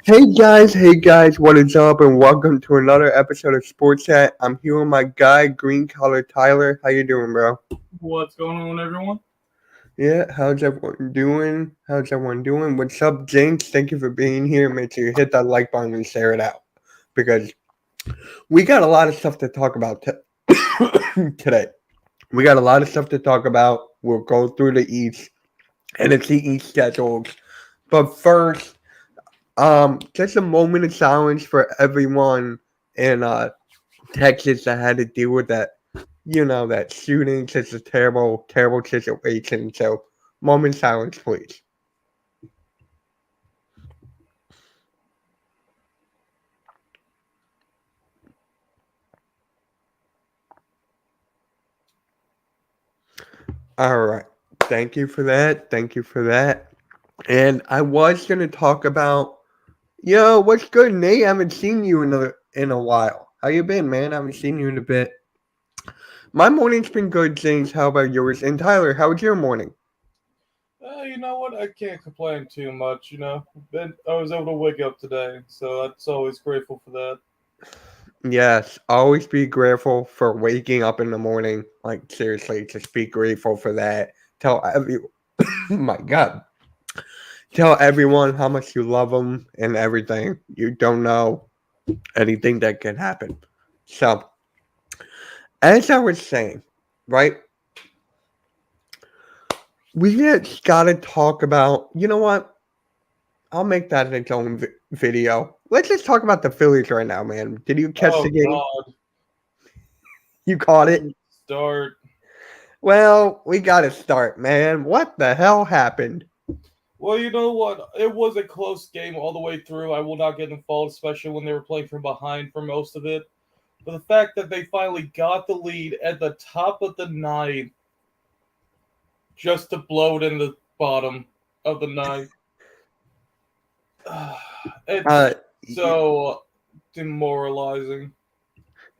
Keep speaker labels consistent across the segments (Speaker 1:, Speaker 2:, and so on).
Speaker 1: Hey guys, what is up? And welcome to another episode of Sports Chat. I'm here with my guy, Green Collar Tyler. How you doing, bro?
Speaker 2: What's going on, everyone?
Speaker 1: Yeah, how's everyone doing? How's everyone doing? What's up, Jinx? Thank you for being here. Make sure you hit that like button and share it out because we got a lot of stuff to talk about today. We got a lot of stuff to talk about. We'll go through the East, NFC East schedules, but first, just a moment of silence for everyone in Texas that had to deal with that, that shooting. It's a terrible, terrible situation. So, moment of silence, please. All right. Thank you for that. Thank you for that. And I was gonna talk about, what's good, Nate? I haven't seen you in a while. How you been, man? I haven't seen you in a bit. My morning's been good, James. How about yours? And Tyler, how was your morning?
Speaker 2: You know what? I can't complain too much. I was able to wake up today, so that's always grateful for that.
Speaker 1: Yes, always be grateful for waking up in the morning. Like seriously, just be grateful for that. Tell every, my God, tell everyone how much you love them and everything. You don't know anything that can happen. So, as I was saying, right, we just gotta talk about. You know what? I'll make that its own video. Let's just talk about the Phillies right now, man. Did you catch
Speaker 2: Oh
Speaker 1: the game?
Speaker 2: God!
Speaker 1: You caught
Speaker 2: Don't
Speaker 1: it.
Speaker 2: even start.
Speaker 1: Well, we gotta start, man. What the hell happened?
Speaker 2: Well, you know what? It was a close game all the way through. I will not get involved, especially when they were playing from behind for most of it. But the fact that they finally got the lead at the top of the ninth, just to blow it in the bottom of the ninth,
Speaker 1: Uh,
Speaker 2: it's so demoralizing.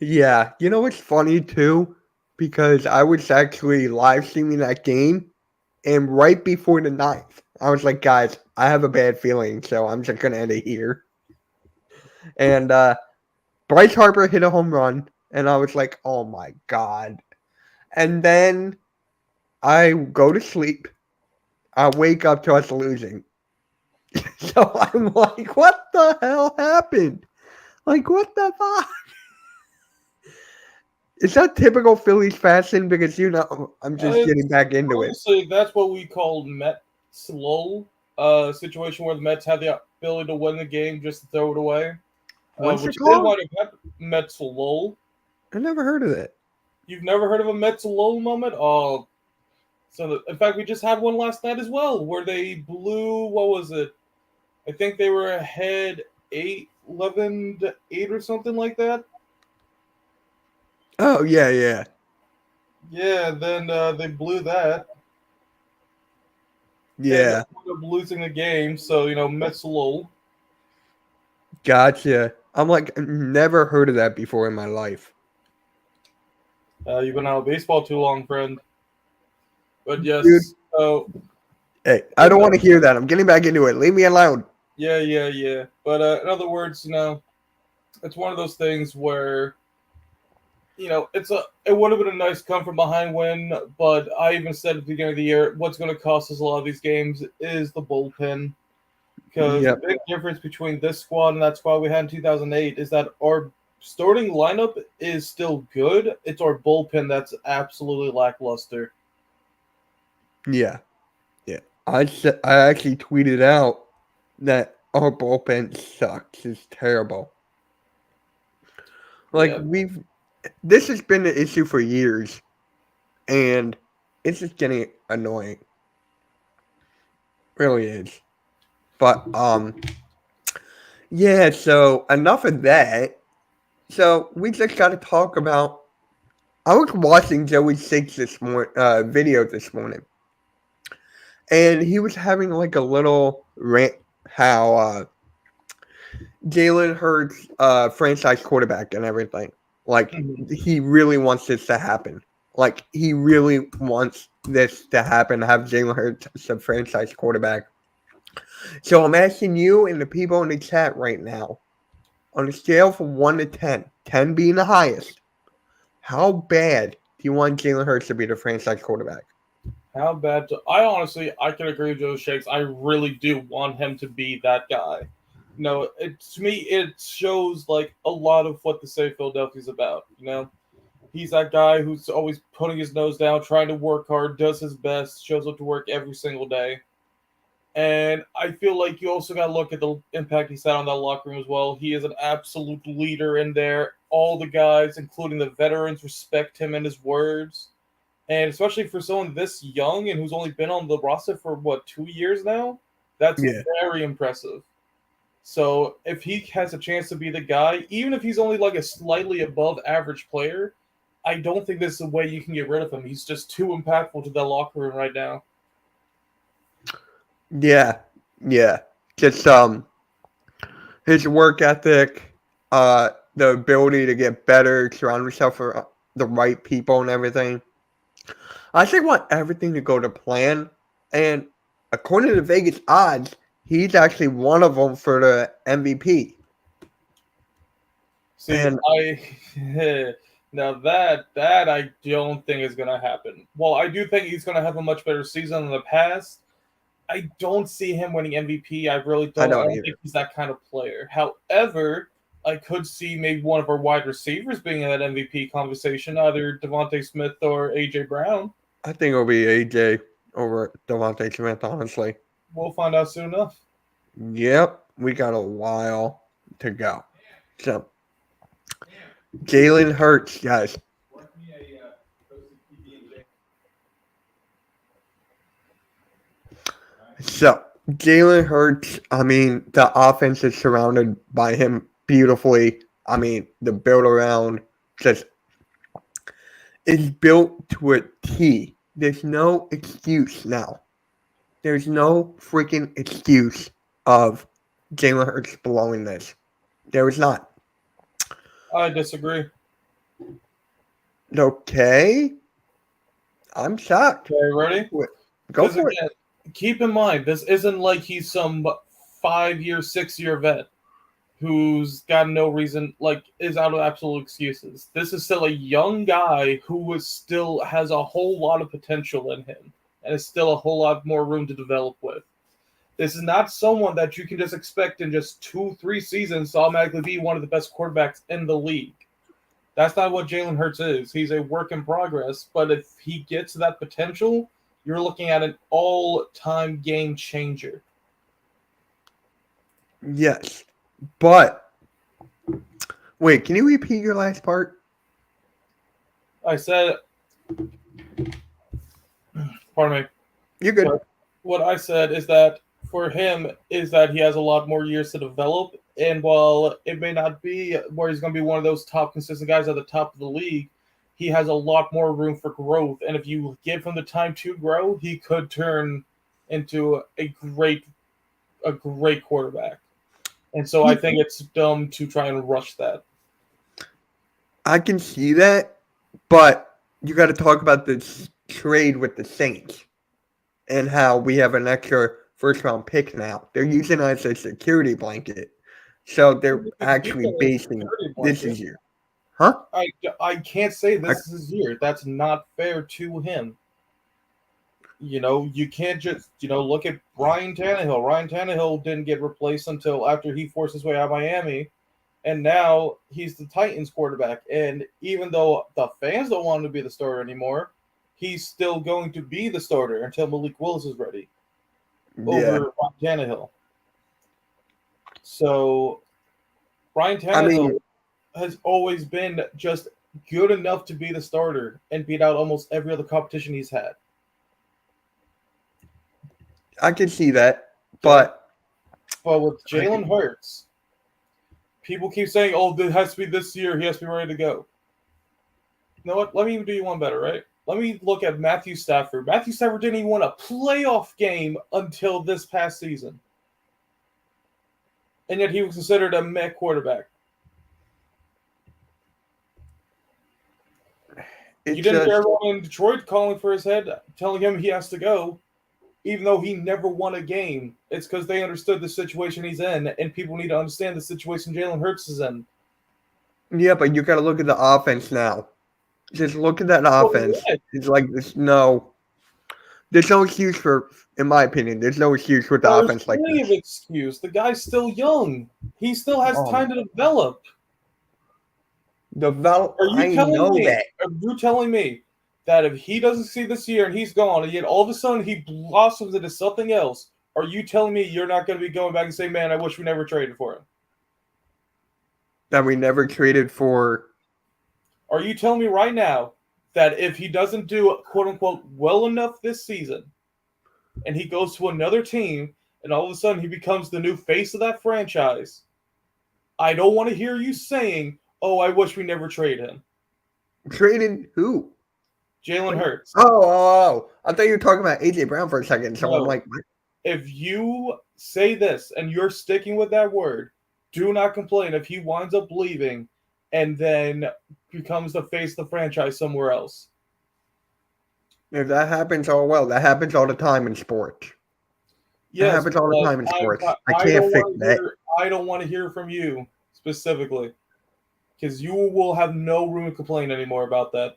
Speaker 1: yeah. You know what's funny too? Because I was actually live streaming that game, and right before the ninth, I was like, guys, I have a bad feeling, so I'm just gonna end it here. And Bryce Harper hit a home run, and I was like, oh my god. And then I go to sleep. I wake up to us losing. So I'm like, what the hell happened? Like, what the fuck? Is that typical Phillies fashion? Because I'm just getting
Speaker 2: It's
Speaker 1: back into it.
Speaker 2: honestly that's what we call Met slow situation where the Mets have the ability to win the game just to throw it away,
Speaker 1: What's it
Speaker 2: which did
Speaker 1: called?
Speaker 2: wind up happening. Mets lull.
Speaker 1: I never heard of that.
Speaker 2: You've never heard of a Mets lull moment? Oh, in fact, we just had one last night as well where they blew. What was it? I think they were ahead 11 to 8 or something like that.
Speaker 1: Oh yeah, yeah,
Speaker 2: Yeah, then they blew that and
Speaker 1: yeah.
Speaker 2: ended up losing the game. So Mets lull.
Speaker 1: Gotcha. I'm like, never heard of that before in my life.
Speaker 2: You've been out of baseball too long, friend. But
Speaker 1: Dude,
Speaker 2: yes,
Speaker 1: hey, I
Speaker 2: in
Speaker 1: don't
Speaker 2: the,
Speaker 1: want to hear that. I'm getting back into it. Leave me alone.
Speaker 2: yeah, yeah, yeah. But in other words, it's one of those things where it would have been a nice come from behind win, but I even said at the beginning of the year, what's going to cost us a lot of these games is the bullpen. Because the
Speaker 1: Yep.
Speaker 2: big difference between this squad and that squad we had in 2008 is that our starting lineup is still good. It's our bullpen that's absolutely lackluster.
Speaker 1: Yeah. Yeah. I actually tweeted out that our bullpen sucks. It's terrible. Like
Speaker 2: Yeah,
Speaker 1: this has been an issue for years, and it's just getting annoying. Really is. But yeah. So enough of that. So we just got to talk about. I was watching Joey Six video this morning, and he was having like a little rant how Jalen Hurts, franchise quarterback and everything. Like
Speaker 2: mhm.
Speaker 1: he really wants this to happen. Like he really wants this to happen. Have Jalen Hurts as a franchise quarterback. So I'm asking you and the people in the chat right now, on a scale from 1 to 10, 10 being the highest, how bad do you want Jalen Hurts to be the franchise quarterback?
Speaker 2: How bad? I honestly, I can agree with Joe Shakes. I really do want him to be that guy. No, to me, it shows like a lot of what the state of Philadelphia's about. He's that guy who's always putting his nose down, trying to work hard, does his best, shows up to work every single day. And I feel like you also got to look at the impact he's had on that locker room as well. He is an absolute leader in there. All the guys, including the veterans, respect him and his words. And especially for someone this young and who's only been on the roster for, 2 years now? That's
Speaker 1: Yeah.
Speaker 2: very impressive. So if he has a chance to be the guy, even if he's only like a slightly above average player, I don't think there's a way you can get rid of him. He's just too impactful to that locker room right now.
Speaker 1: Yeah. Yeah. Just his work ethic, the ability to get better, surround himself with the right people and everything. I actually want everything to go to plan. And according to the Vegas odds, he's actually one of them for the MVP.
Speaker 2: See,
Speaker 1: And
Speaker 2: now that I don't think is going to happen. Well, I do think he's going to have a much better season than the past. I don't see him winning MVP. I really don't. I
Speaker 1: don't
Speaker 2: don't
Speaker 1: either.
Speaker 2: think he's that kind of player. However, I could see maybe one of our wide receivers being in that MVP conversation, either Devontae Smith or AJ Brown.
Speaker 1: I think it'll be AJ over Devontae Smith, honestly.
Speaker 2: We'll find out soon enough.
Speaker 1: Yep, we got a while to go. So, Jalen Hurts, guys. So, Jalen Hurts, I mean, the offense is surrounded by him beautifully. I mean, the build around just is built to a T. There's no excuse now. There's no freaking excuse of Jalen Hurts blowing this. There is not.
Speaker 2: I disagree.
Speaker 1: Okay. I'm shocked.
Speaker 2: Okay, ready?
Speaker 1: Go for it.
Speaker 2: Keep in mind, this isn't like he's some 5-year, 6-year vet who's got no reason, like, is out of absolute excuses. This is still a young guy who still has a whole lot of potential in him and is still a whole lot more room to develop with. This is not someone that you can just expect in just 2-3 seasons to automatically be one of the best quarterbacks in the league. That's not what Jalen Hurts is. He's a work in progress, but if he gets that potential, you're looking at an all-time game changer.
Speaker 1: Yes. But, wait, can you repeat your last part?
Speaker 2: I said, pardon me.
Speaker 1: You're good.
Speaker 2: So what I said is that for him is that he has a lot more years to develop. And while it may not be where he's going to be one of those top consistent guys at the top of the league, he has a lot more room for growth. And if you give him the time to grow, he could turn into a great quarterback. And so I think it's dumb to try and rush that.
Speaker 1: I can see that, but you got to talk about this trade with the Saints and how we have an extra first-round pick now. They're using us as a security blanket. So they're actually basing this year. Huh?
Speaker 2: I can't say this is his year. That's not fair to him. You can't just, look at Ryan Tannehill. Ryan Tannehill didn't get replaced until after he forced his way out of Miami. And now he's the Titans quarterback. And even though the fans don't want him to be the starter anymore, he's still going to be the starter until Malik Willis is ready over Ryan Tannehill. So Ryan Tannehill has always been just good enough to be the starter and beat out almost every other competition he's had.
Speaker 1: I can see that, but
Speaker 2: with Jalen Hurts, people keep saying, "Oh, it has to be this year. He has to be ready to go." You know what? Let me even do you one better, right? Let me look at Matthew Stafford. Matthew Stafford didn't even win a playoff game until this past season, and yet he was considered a meh quarterback. You didn't hear everyone in Detroit calling for his head, telling him he has to go. even though he never won a game. It's because they understood the situation he's in, and people need to understand the situation Jalen Hurts is in.
Speaker 1: Yeah, but you got to look at the offense now. Just look at that
Speaker 2: But
Speaker 1: offense.
Speaker 2: what?
Speaker 1: It's like this. No, there's no excuse for, in my opinion, there's no excuse with the
Speaker 2: There's
Speaker 1: offense like
Speaker 2: plenty of
Speaker 1: this.
Speaker 2: excuse. The guy's still young. He still has time to develop. Are you
Speaker 1: I
Speaker 2: telling
Speaker 1: know
Speaker 2: me?
Speaker 1: that.
Speaker 2: Are you telling me that if he doesn't see this year and he's gone, and yet all of a sudden he blossoms into something else? Are you telling me you're not going to be going back and saying, "Man, I wish we never traded for him"?
Speaker 1: That we never traded for.
Speaker 2: Are you telling me right now that if he doesn't do quote unquote well enough this season, and he goes to another team, and all of a sudden he becomes the new face of that franchise, I don't want to hear you saying, "Oh, I wish we never traded him."
Speaker 1: Traded who?
Speaker 2: Jalen Hurts.
Speaker 1: Oh. I thought you were talking about AJ Brown for a second. So I'm
Speaker 2: No.
Speaker 1: like, what?
Speaker 2: If you say this and you're sticking with that word, do not complain if he winds up leaving and then becomes the face of the franchise somewhere else.
Speaker 1: If that happens, oh well. That happens all the time in sports. That
Speaker 2: Yes,
Speaker 1: happens all the
Speaker 2: but
Speaker 1: time in sports. I
Speaker 2: I
Speaker 1: can't
Speaker 2: don't
Speaker 1: fix
Speaker 2: want to
Speaker 1: that.
Speaker 2: hear. I don't want to hear from you specifically because you will have no room to complain anymore about that.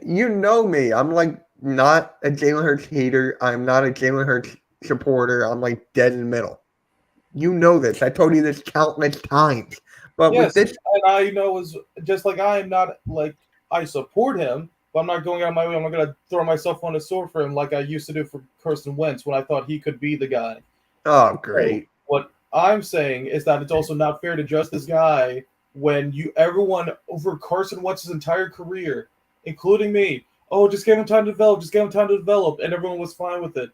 Speaker 1: You know me. I'm like not a Jalen Hurts hater. I'm not a Jalen Hurts supporter. I'm like dead in the middle. You know this. I told you this countless times. But with
Speaker 2: Yes,
Speaker 1: this,
Speaker 2: and I know is just like I am not like I support him, but I'm not going out of my way. I'm not going to throw myself on a sword for him like I used to do for Carson Wentz when I thought he could be the guy.
Speaker 1: oh
Speaker 2: So
Speaker 1: great.
Speaker 2: what I'm saying is that it's also not fair to judge this guy when everyone over Carson Wentz's entire career, including me, oh, just give him time to develop, just give him time to develop, and everyone was fine with it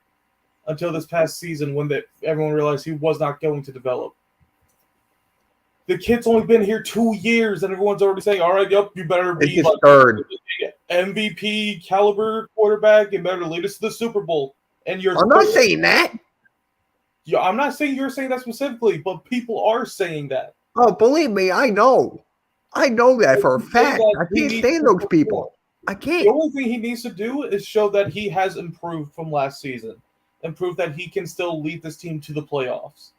Speaker 2: until this past season when everyone realized he was not going to develop. The kid's only been here 2 years, and everyone's already saying, "All right, yep, you better
Speaker 1: It's
Speaker 2: be
Speaker 1: his
Speaker 2: like
Speaker 1: third.
Speaker 2: MVP caliber quarterback and better lead us to the Super Bowl." And you're
Speaker 1: I'm not saying that.
Speaker 2: Yeah, I'm not saying you're saying that specifically, but people are saying that.
Speaker 1: Oh, believe me, I know. I know that for a
Speaker 2: You say
Speaker 1: fact.
Speaker 2: that
Speaker 1: I
Speaker 2: he
Speaker 1: can't
Speaker 2: needs
Speaker 1: stand
Speaker 2: to
Speaker 1: those
Speaker 2: perform.
Speaker 1: people. I
Speaker 2: The
Speaker 1: can't.
Speaker 2: only thing he needs to do is show that he has improved from last season and prove that he can still lead this team to the playoffs.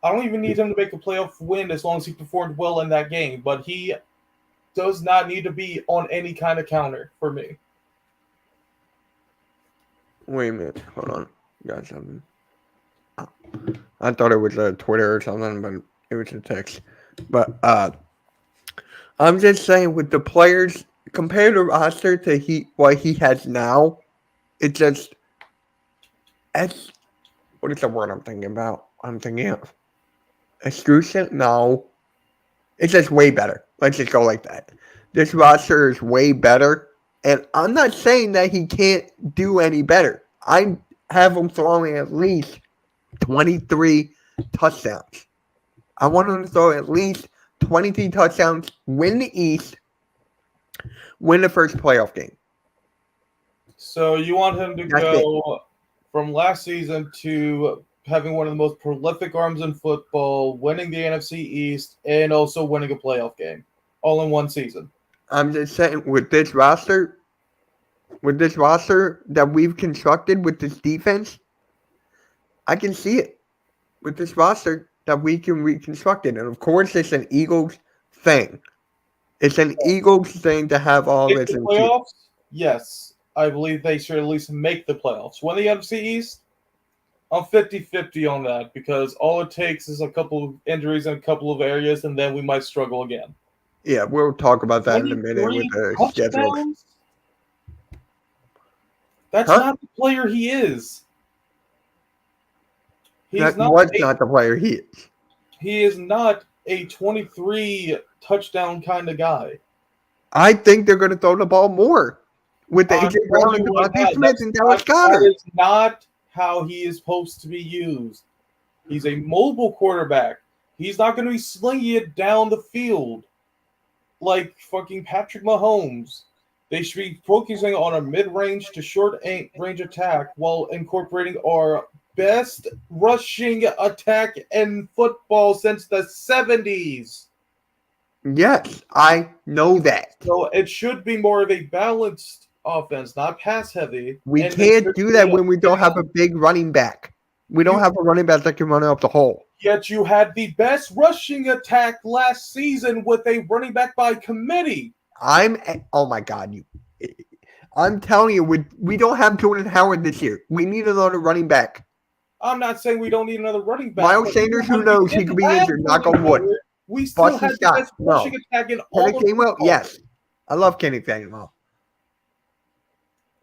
Speaker 2: I don't even need him to make a playoff win as long as he performed well in that game, but he does not need to be on any kind of counter for me.
Speaker 1: Wait a minute. Hold on. Got something. I thought it was a Twitter or something, but it was a text. But I'm just saying with the players compared to roster to what he has now, it just as what is the word I'm thinking about? I'm thinking of exclusive? No. It's just way better. Let's just go like that. This roster is way better. And I'm not saying that he can't do any better. I have him throwing at least 23 touchdowns. I want him to throw at least 23 touchdowns, win the East, win the first playoff game.
Speaker 2: So you want him to
Speaker 1: That's it.
Speaker 2: go from last season to having one of the most prolific arms in football, winning the NFC East, and also winning a playoff game, all in one season.
Speaker 1: I'm just saying with this roster that we've constructed with this defense, I can see it with this roster that we can reconstruct it. And of course, it's an Eagles thing. It's an Eagles thing to have all
Speaker 2: Make
Speaker 1: this
Speaker 2: the
Speaker 1: in team.
Speaker 2: playoffs? Yes. I believe they should at least make the playoffs. Win the NFC East? I'm 50-50 on that because all it takes is a couple of injuries in a couple of areas, and then we might struggle again.
Speaker 1: Yeah, we'll talk about that in a minute with
Speaker 2: 23
Speaker 1: the schedule.
Speaker 2: touchdowns? That's
Speaker 1: Huh?
Speaker 2: not the player he is.
Speaker 1: That was not the player he is.
Speaker 2: He is not a 23 touchdown kind of guy.
Speaker 1: I think they're going to throw the ball more with the
Speaker 2: I'm
Speaker 1: AJ Brown
Speaker 2: telling
Speaker 1: and
Speaker 2: you right
Speaker 1: Devontae
Speaker 2: now,
Speaker 1: Smith and Dallas Goedert.
Speaker 2: that is not how he is supposed to be used. He's a mobile quarterback. He's not going to be slinging it down the field like fucking Patrick Mahomes. They should be focusing on a mid-range to short-range attack while incorporating our best rushing attack in football since the 70s.
Speaker 1: Yes, I know that.
Speaker 2: So it should be more of a balanced offense, not pass heavy.
Speaker 1: We
Speaker 2: and
Speaker 1: can't
Speaker 2: they're
Speaker 1: do that
Speaker 2: gonna
Speaker 1: when we don't
Speaker 2: get
Speaker 1: have a big running back. We don't
Speaker 2: You-
Speaker 1: have a running back that can run up the hole.
Speaker 2: Yet you had the best rushing attack last season with a running back by committee.
Speaker 1: Oh my God, I'm telling you, we don't have Jordan Howard this year. We need another running back.
Speaker 2: I'm not saying we don't need another running back.
Speaker 1: Miles
Speaker 2: But
Speaker 1: Sanders, who
Speaker 2: when we
Speaker 1: knows? He
Speaker 2: didn't
Speaker 1: could be
Speaker 2: have
Speaker 1: injured. Knock
Speaker 2: Jordan
Speaker 1: on wood.
Speaker 2: Howard, we still
Speaker 1: Boston
Speaker 2: had the
Speaker 1: Scott,
Speaker 2: best
Speaker 1: no.
Speaker 2: rushing attack in all
Speaker 1: Kenny
Speaker 2: of
Speaker 1: Gainwell,
Speaker 2: football.
Speaker 1: yes. I love Kenny Gainwell.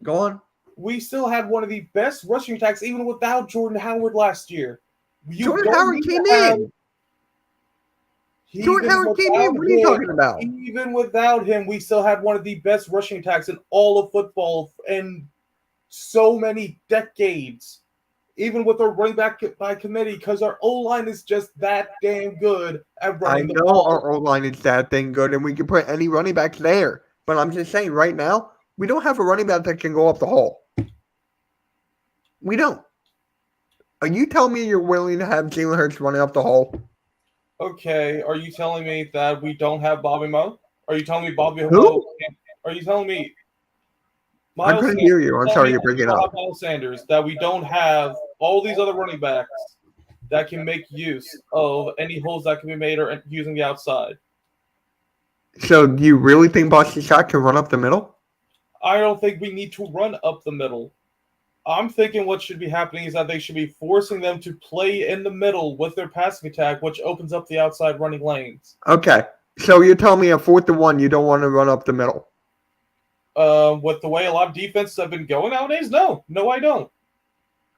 Speaker 1: Go on.
Speaker 2: We still had one of the best rushing attacks even without Jordan Howard last year.
Speaker 1: Jordan Howard came in. Jordan Howard came in. What are you talking about?
Speaker 2: Even without him, we still had one of the best rushing attacks in all of football in so many decades. Even with our running back by committee, because our O-line is just that damn good at running the ball.
Speaker 1: Our O-line is that thing good, and we can put any running back there. But I'm just saying, right now, we don't have a running back that can go up the hole. We don't. Are you telling me you're willing to have Jalen Hurts running up the hole?
Speaker 2: Okay, are you telling me that we don't have Bobby Moe? Are you telling me Bobby
Speaker 1: Who?
Speaker 2: Moe? Are you telling me
Speaker 1: I couldn't hear you. I'm sorry, you're breaking up.
Speaker 2: Miles Sanders, that we don't have all these other running backs that can make use of any holes that can be made or using the outside?
Speaker 1: So, do you really think Boston Scott can run up the middle?
Speaker 2: I don't think we need to run up the middle. I'm thinking what should be happening is that they should be forcing them to play in the middle with their passing attack, which opens up the outside running lanes.
Speaker 1: Okay. So, you're telling me a 4th and 1, you don't want to run up the middle?
Speaker 2: With the way a lot of defenses have been going nowadays, no, I don't.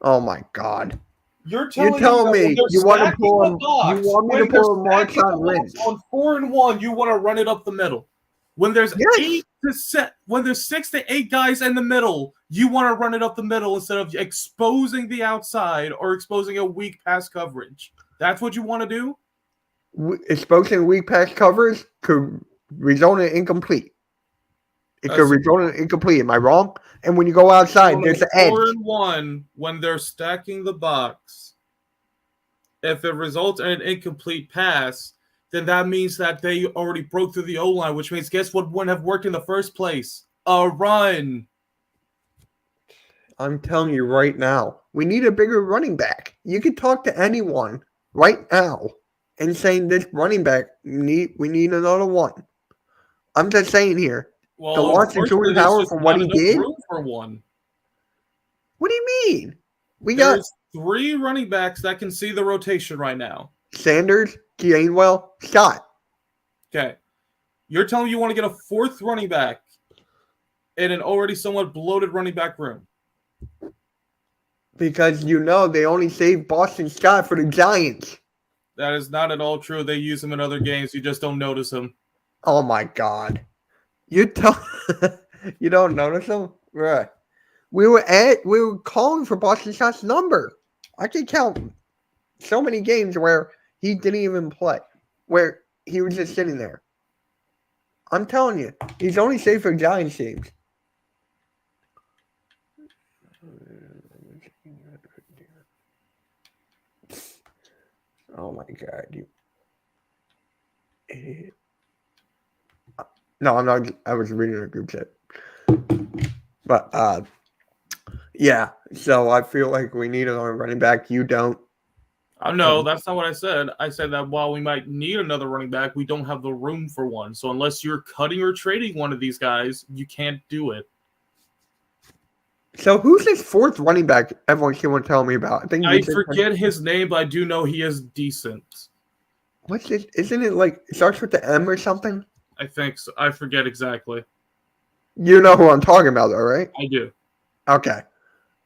Speaker 1: Oh my God!
Speaker 2: You're telling
Speaker 1: me you want to pull him? You want me to pull a Marshawn Lynch
Speaker 2: on 4 and 1? You want to run it up the middle. When there's 6 to 8 guys in the middle, you want to run it up the middle instead of exposing the outside or exposing a weak pass coverage. That's what you want to do.
Speaker 1: Exposing weak pass coverage could result in incomplete. It could result in incomplete. Am I wrong? And when you go outside, there's an edge.
Speaker 2: 4 and 1 when they're stacking the box. If it results in an incomplete pass, then that means that they already broke through the O-line, which means guess what wouldn't have worked in the first place? A run.
Speaker 1: I'm telling you right now, we need a bigger running back. You can talk to anyone right now and saying this running back, we need another one. I'm just saying here.
Speaker 2: Well,
Speaker 1: the loss of Jordan Howard for what he did.
Speaker 2: Room for one.
Speaker 1: What do you mean?
Speaker 2: There's 3 running backs that can see the rotation right now.
Speaker 1: Sanders, Gainwell, Scott.
Speaker 2: Okay. You're telling me you want to get a 4th running back in an already somewhat bloated running back room?
Speaker 1: Because they only saved Boston Scott for the Giants.
Speaker 2: That is not at all true. They use him in other games. You just don't notice him.
Speaker 1: Oh my God. You don't notice him? Right. We were calling for Boston Scott's number. I can count so many games where he didn't even play, where he was just sitting there. I'm telling you, he's only safe for Giants games. Oh my God, you idiot. No, I'm not. I was reading a group chat. But, yeah. So I feel like we need another running back. You don't.
Speaker 2: No, that's not what I said. I said that while we might need another running back, we don't have the room for one. So unless you're cutting or trading one of these guys, you can't do it.
Speaker 1: So who's this 4th running back everyone keeps telling me about?
Speaker 2: I forget his name, but I do know he is decent.
Speaker 1: What's it? Isn't it like it starts with the M or something?
Speaker 2: I think so. I forget exactly.
Speaker 1: You know who I'm talking about, though, right?
Speaker 2: I do.
Speaker 1: Okay.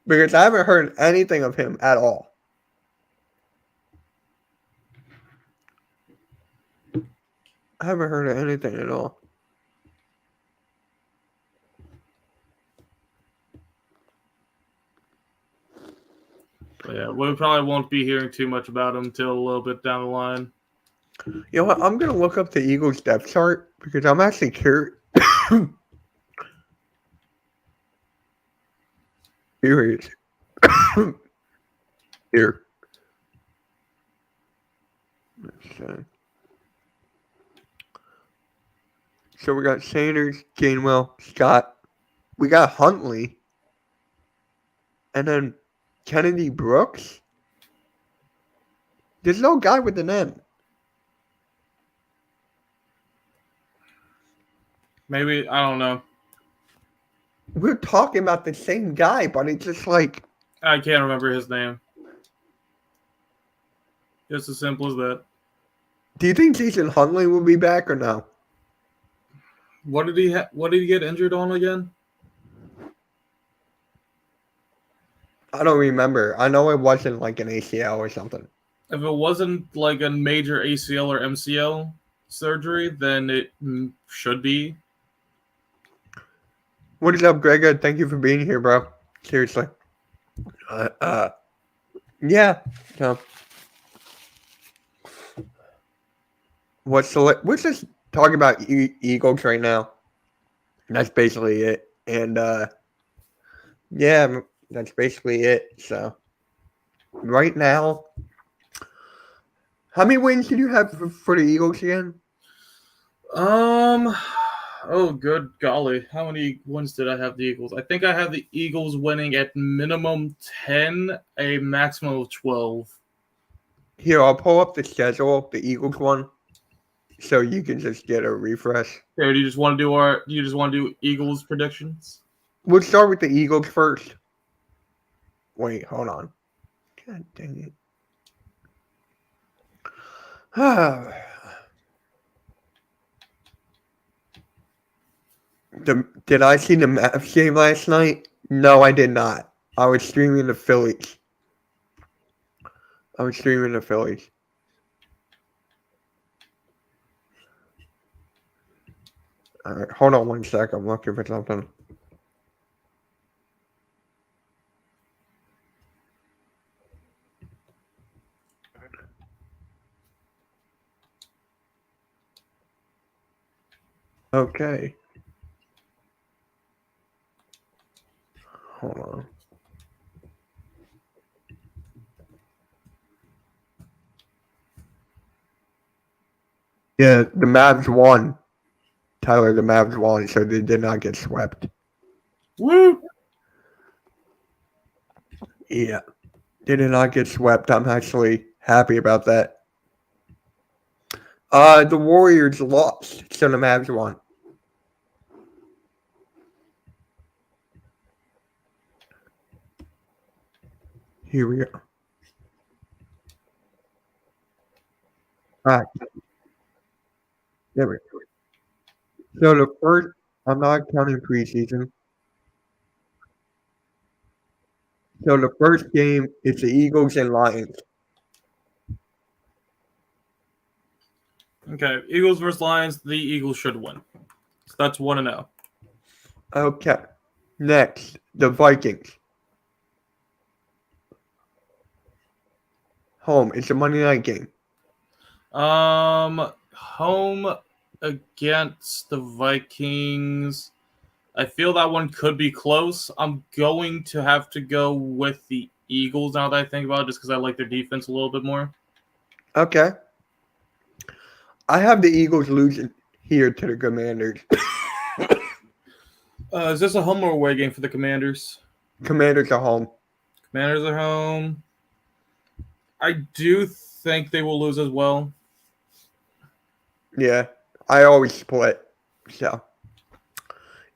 Speaker 1: Because I haven't heard anything of him at all. I haven't heard of anything at all.
Speaker 2: Yeah, we probably won't be hearing too much about him until a little bit down the line.
Speaker 1: You know what? I'm going to look up the Eagles depth chart because I'm actually curious. Here he is. Here. So we got Sanders, Gainwell, Scott, We got Huntley. And then Kennedy Brooks. There's no guy with an N.
Speaker 2: Maybe, I don't know.
Speaker 1: We're talking about the same guy, but it's just like.
Speaker 2: I can't remember his name. Just as simple as that.
Speaker 1: Do you think Jason Huntley will be back or no?
Speaker 2: What did he get injured on again?
Speaker 1: I don't remember. I know it wasn't like an ACL or something.
Speaker 2: If it wasn't like a major ACL or MCL surgery, then it should be.
Speaker 1: What is up, Greg? Thank you for being here, bro. Seriously. Yeah. So, we're just talking about Eagles right now. That's basically it. And yeah, that's basically it. So right now, how many wins did you have for the Eagles again?
Speaker 2: Oh, good golly. How many wins did I have the Eagles? I think I have the Eagles winning at minimum 10, a maximum of 12.
Speaker 1: Here, I'll pull up the schedule, the Eagles one, so you can just get a refresh.
Speaker 2: Okay, do you just want to do Eagles predictions?
Speaker 1: We'll start with the Eagles first. Wait, hold on. God dang it. Did I see the Mavs game last night? No, I did not. I was streaming the Phillies. All right, hold on one sec. I'm looking for something. Okay. Hold on. Yeah, the Mavs won. Tyler, the Mavs won, so they did not get swept.
Speaker 2: Woo!
Speaker 1: Yeah, they did not get swept. I'm actually happy about that. The Warriors lost, so the Mavs won. Here we go. All right. There we go. So the first, I'm not counting preseason. So the first game is the Eagles and Lions.
Speaker 2: Okay, Eagles versus Lions. The Eagles should win. So that's 1-0.
Speaker 1: Okay. Next, the Vikings. Home. It's a Monday night game.
Speaker 2: Home against the Vikings. I feel that one could be close. I'm going to have to go with the Eagles now that I think about it, just because I like their defense a little bit more.
Speaker 1: Okay. I have the Eagles losing here to the Commanders.
Speaker 2: Is this a home or away game for the Commanders?
Speaker 1: Commanders are home.
Speaker 2: Commanders are home. I do think they will lose as well.
Speaker 1: Yeah, I always split. So,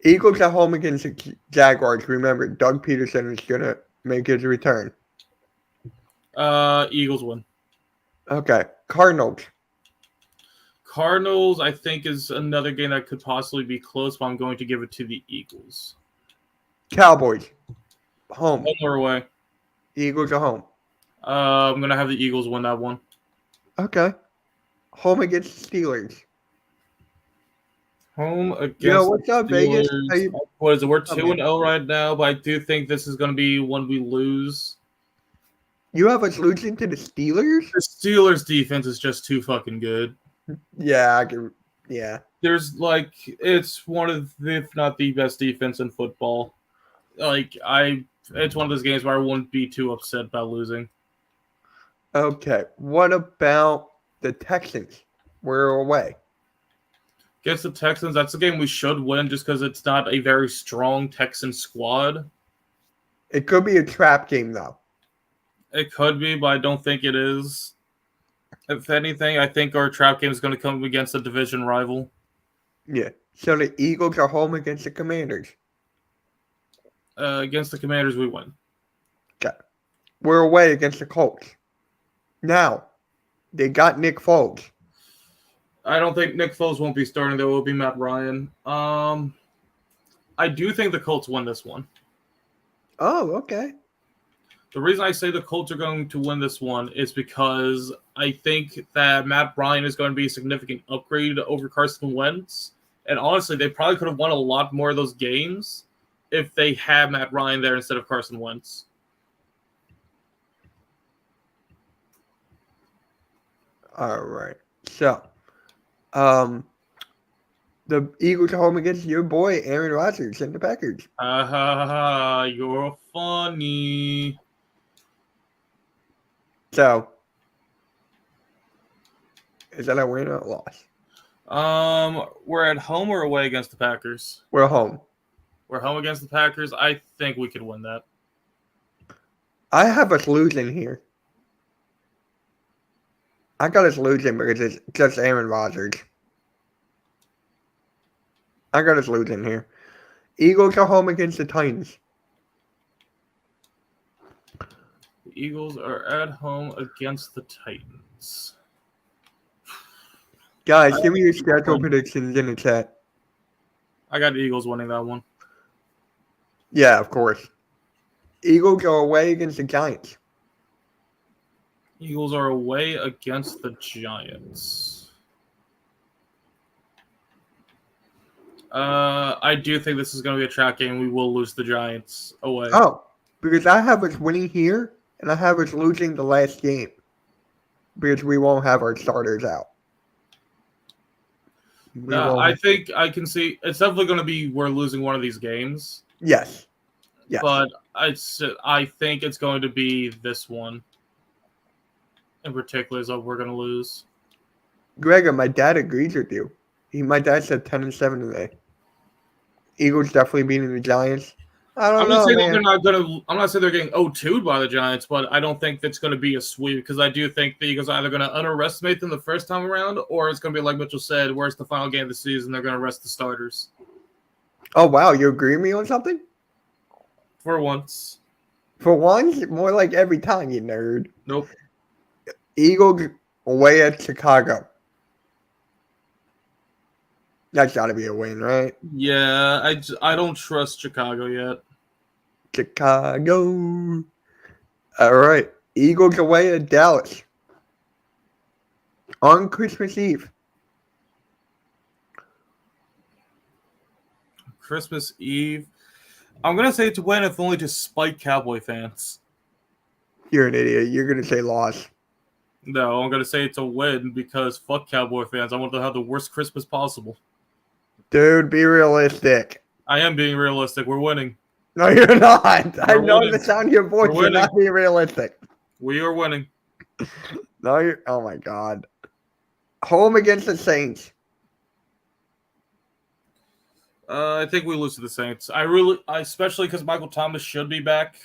Speaker 1: Eagles at home against the Jaguars. Remember, Doug Peterson is going to make his return.
Speaker 2: Eagles win.
Speaker 1: Okay. Cardinals.
Speaker 2: Cardinals, I think, is another game that could possibly be close, but I'm going to give it to the Eagles.
Speaker 1: Cowboys. Home.
Speaker 2: Home or away?
Speaker 1: Eagles are home.
Speaker 2: I'm going to have the Eagles win that one.
Speaker 1: Okay. Home against Steelers.
Speaker 2: Home against
Speaker 1: what's up, Vegas?
Speaker 2: What is it? We're 2-0 right now, but I do think this is going to be one we lose.
Speaker 1: You have us losing to the Steelers?
Speaker 2: The Steelers' defense is just too fucking good.
Speaker 1: Yeah, I can. Yeah.
Speaker 2: There's it's one of, if not the best defense in football. It's one of those games where I wouldn't be too upset about losing.
Speaker 1: Okay. What about the Texans? We're away.
Speaker 2: Against the Texans, that's a game we should win just because it's not a very strong Texan squad.
Speaker 1: It could be a trap game, though.
Speaker 2: It could be, but I don't think it is. If anything, I think our trap game is going to come against a division rival.
Speaker 1: Yeah. So the Eagles are home against the Commanders.
Speaker 2: Against the Commanders, we win.
Speaker 1: Okay. We're away against the Colts. Now, they got Nick Foles.
Speaker 2: I don't think Nick Foles won't be starting. There will be Matt Ryan. I do think the Colts win this one.
Speaker 1: Oh, okay.
Speaker 2: The reason I say the Colts are going to win this one is because I think that Matt Ryan is going to be a significant upgrade over Carson Wentz. And honestly, they probably could have won a lot more of those games if they had Matt Ryan there instead of Carson Wentz.
Speaker 1: All right. So, the Eagles are home against your boy Aaron Rodgers and the Packers.
Speaker 2: Ha ha ha! You're funny.
Speaker 1: So, is that a win or a loss?
Speaker 2: We're at home or away against the Packers?
Speaker 1: We're home.
Speaker 2: We're home against the Packers. I think we could win that.
Speaker 1: I have us losing here. I got us losing because it's just Aaron Rodgers. I got us losing here. Eagles are home against the Titans.
Speaker 2: The Eagles are at home against the Titans.
Speaker 1: Guys, give me your schedule predictions in the chat.
Speaker 2: I got the Eagles winning that one.
Speaker 1: Yeah, of course. Eagles are away against the Giants.
Speaker 2: Eagles are away against the Giants. I do think this is going to be a trap game. We will lose the Giants away.
Speaker 1: Oh, because I have us winning here, and I have us losing the last game. Because we won't have our starters out.
Speaker 2: I think I can see it's definitely going to be we're losing one of these games.
Speaker 1: Yes. Yes.
Speaker 2: But I think it's going to be this one in particular is what we're going to lose.
Speaker 1: Gregor, my dad agrees with you. My dad said 10-7 today. Eagles definitely beating the Giants. I'm not saying
Speaker 2: they're not going to. I'm not saying they're getting 0-2'd by the Giants, but I don't think that's going to be a sweep because I do think the Eagles are either going to underestimate them the first time around, or it's going to be like Mitchell said, where it's the final game of the season, they're going to rest the starters.
Speaker 1: Oh wow, you agree with me on something?
Speaker 2: For once.
Speaker 1: For once, more like every time, you nerd.
Speaker 2: Nope.
Speaker 1: Eagles away at Chicago. That's got to be a win, right?
Speaker 2: Yeah, I don't trust Chicago yet.
Speaker 1: Chicago. All right. Eagles away at Dallas on Christmas Eve.
Speaker 2: Christmas Eve. I'm going to say it's a win if only to spite Cowboy fans.
Speaker 1: You're an idiot. You're going to say loss.
Speaker 2: No, I'm going to say it's a win because fuck Cowboy fans. I want them to have the worst Christmas possible.
Speaker 1: Dude, be realistic.
Speaker 2: I am being realistic. We're winning.
Speaker 1: No, you're not. I know the sound of your voice. You're not being realistic.
Speaker 2: We are winning.
Speaker 1: No, you're. Oh my God. Home against the Saints.
Speaker 2: I think we lose to the Saints. Especially because Michael Thomas should be back.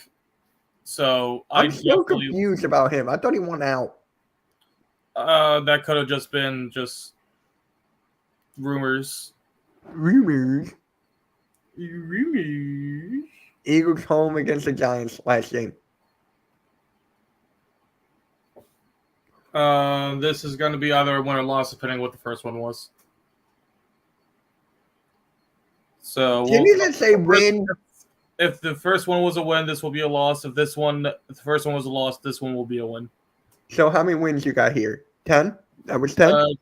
Speaker 2: So
Speaker 1: I'm so confused about him. I thought he won out.
Speaker 2: That could have just been rumors.
Speaker 1: Rumors. Eagles home against the Giants last game.
Speaker 2: This is going to be either a win or loss, depending on what the first one was. So
Speaker 1: Can you just say win?
Speaker 2: If the first one was a win, this will be a loss. If the first one was a loss, this one will be a win.
Speaker 1: So how many wins you got here? 10? That was 10?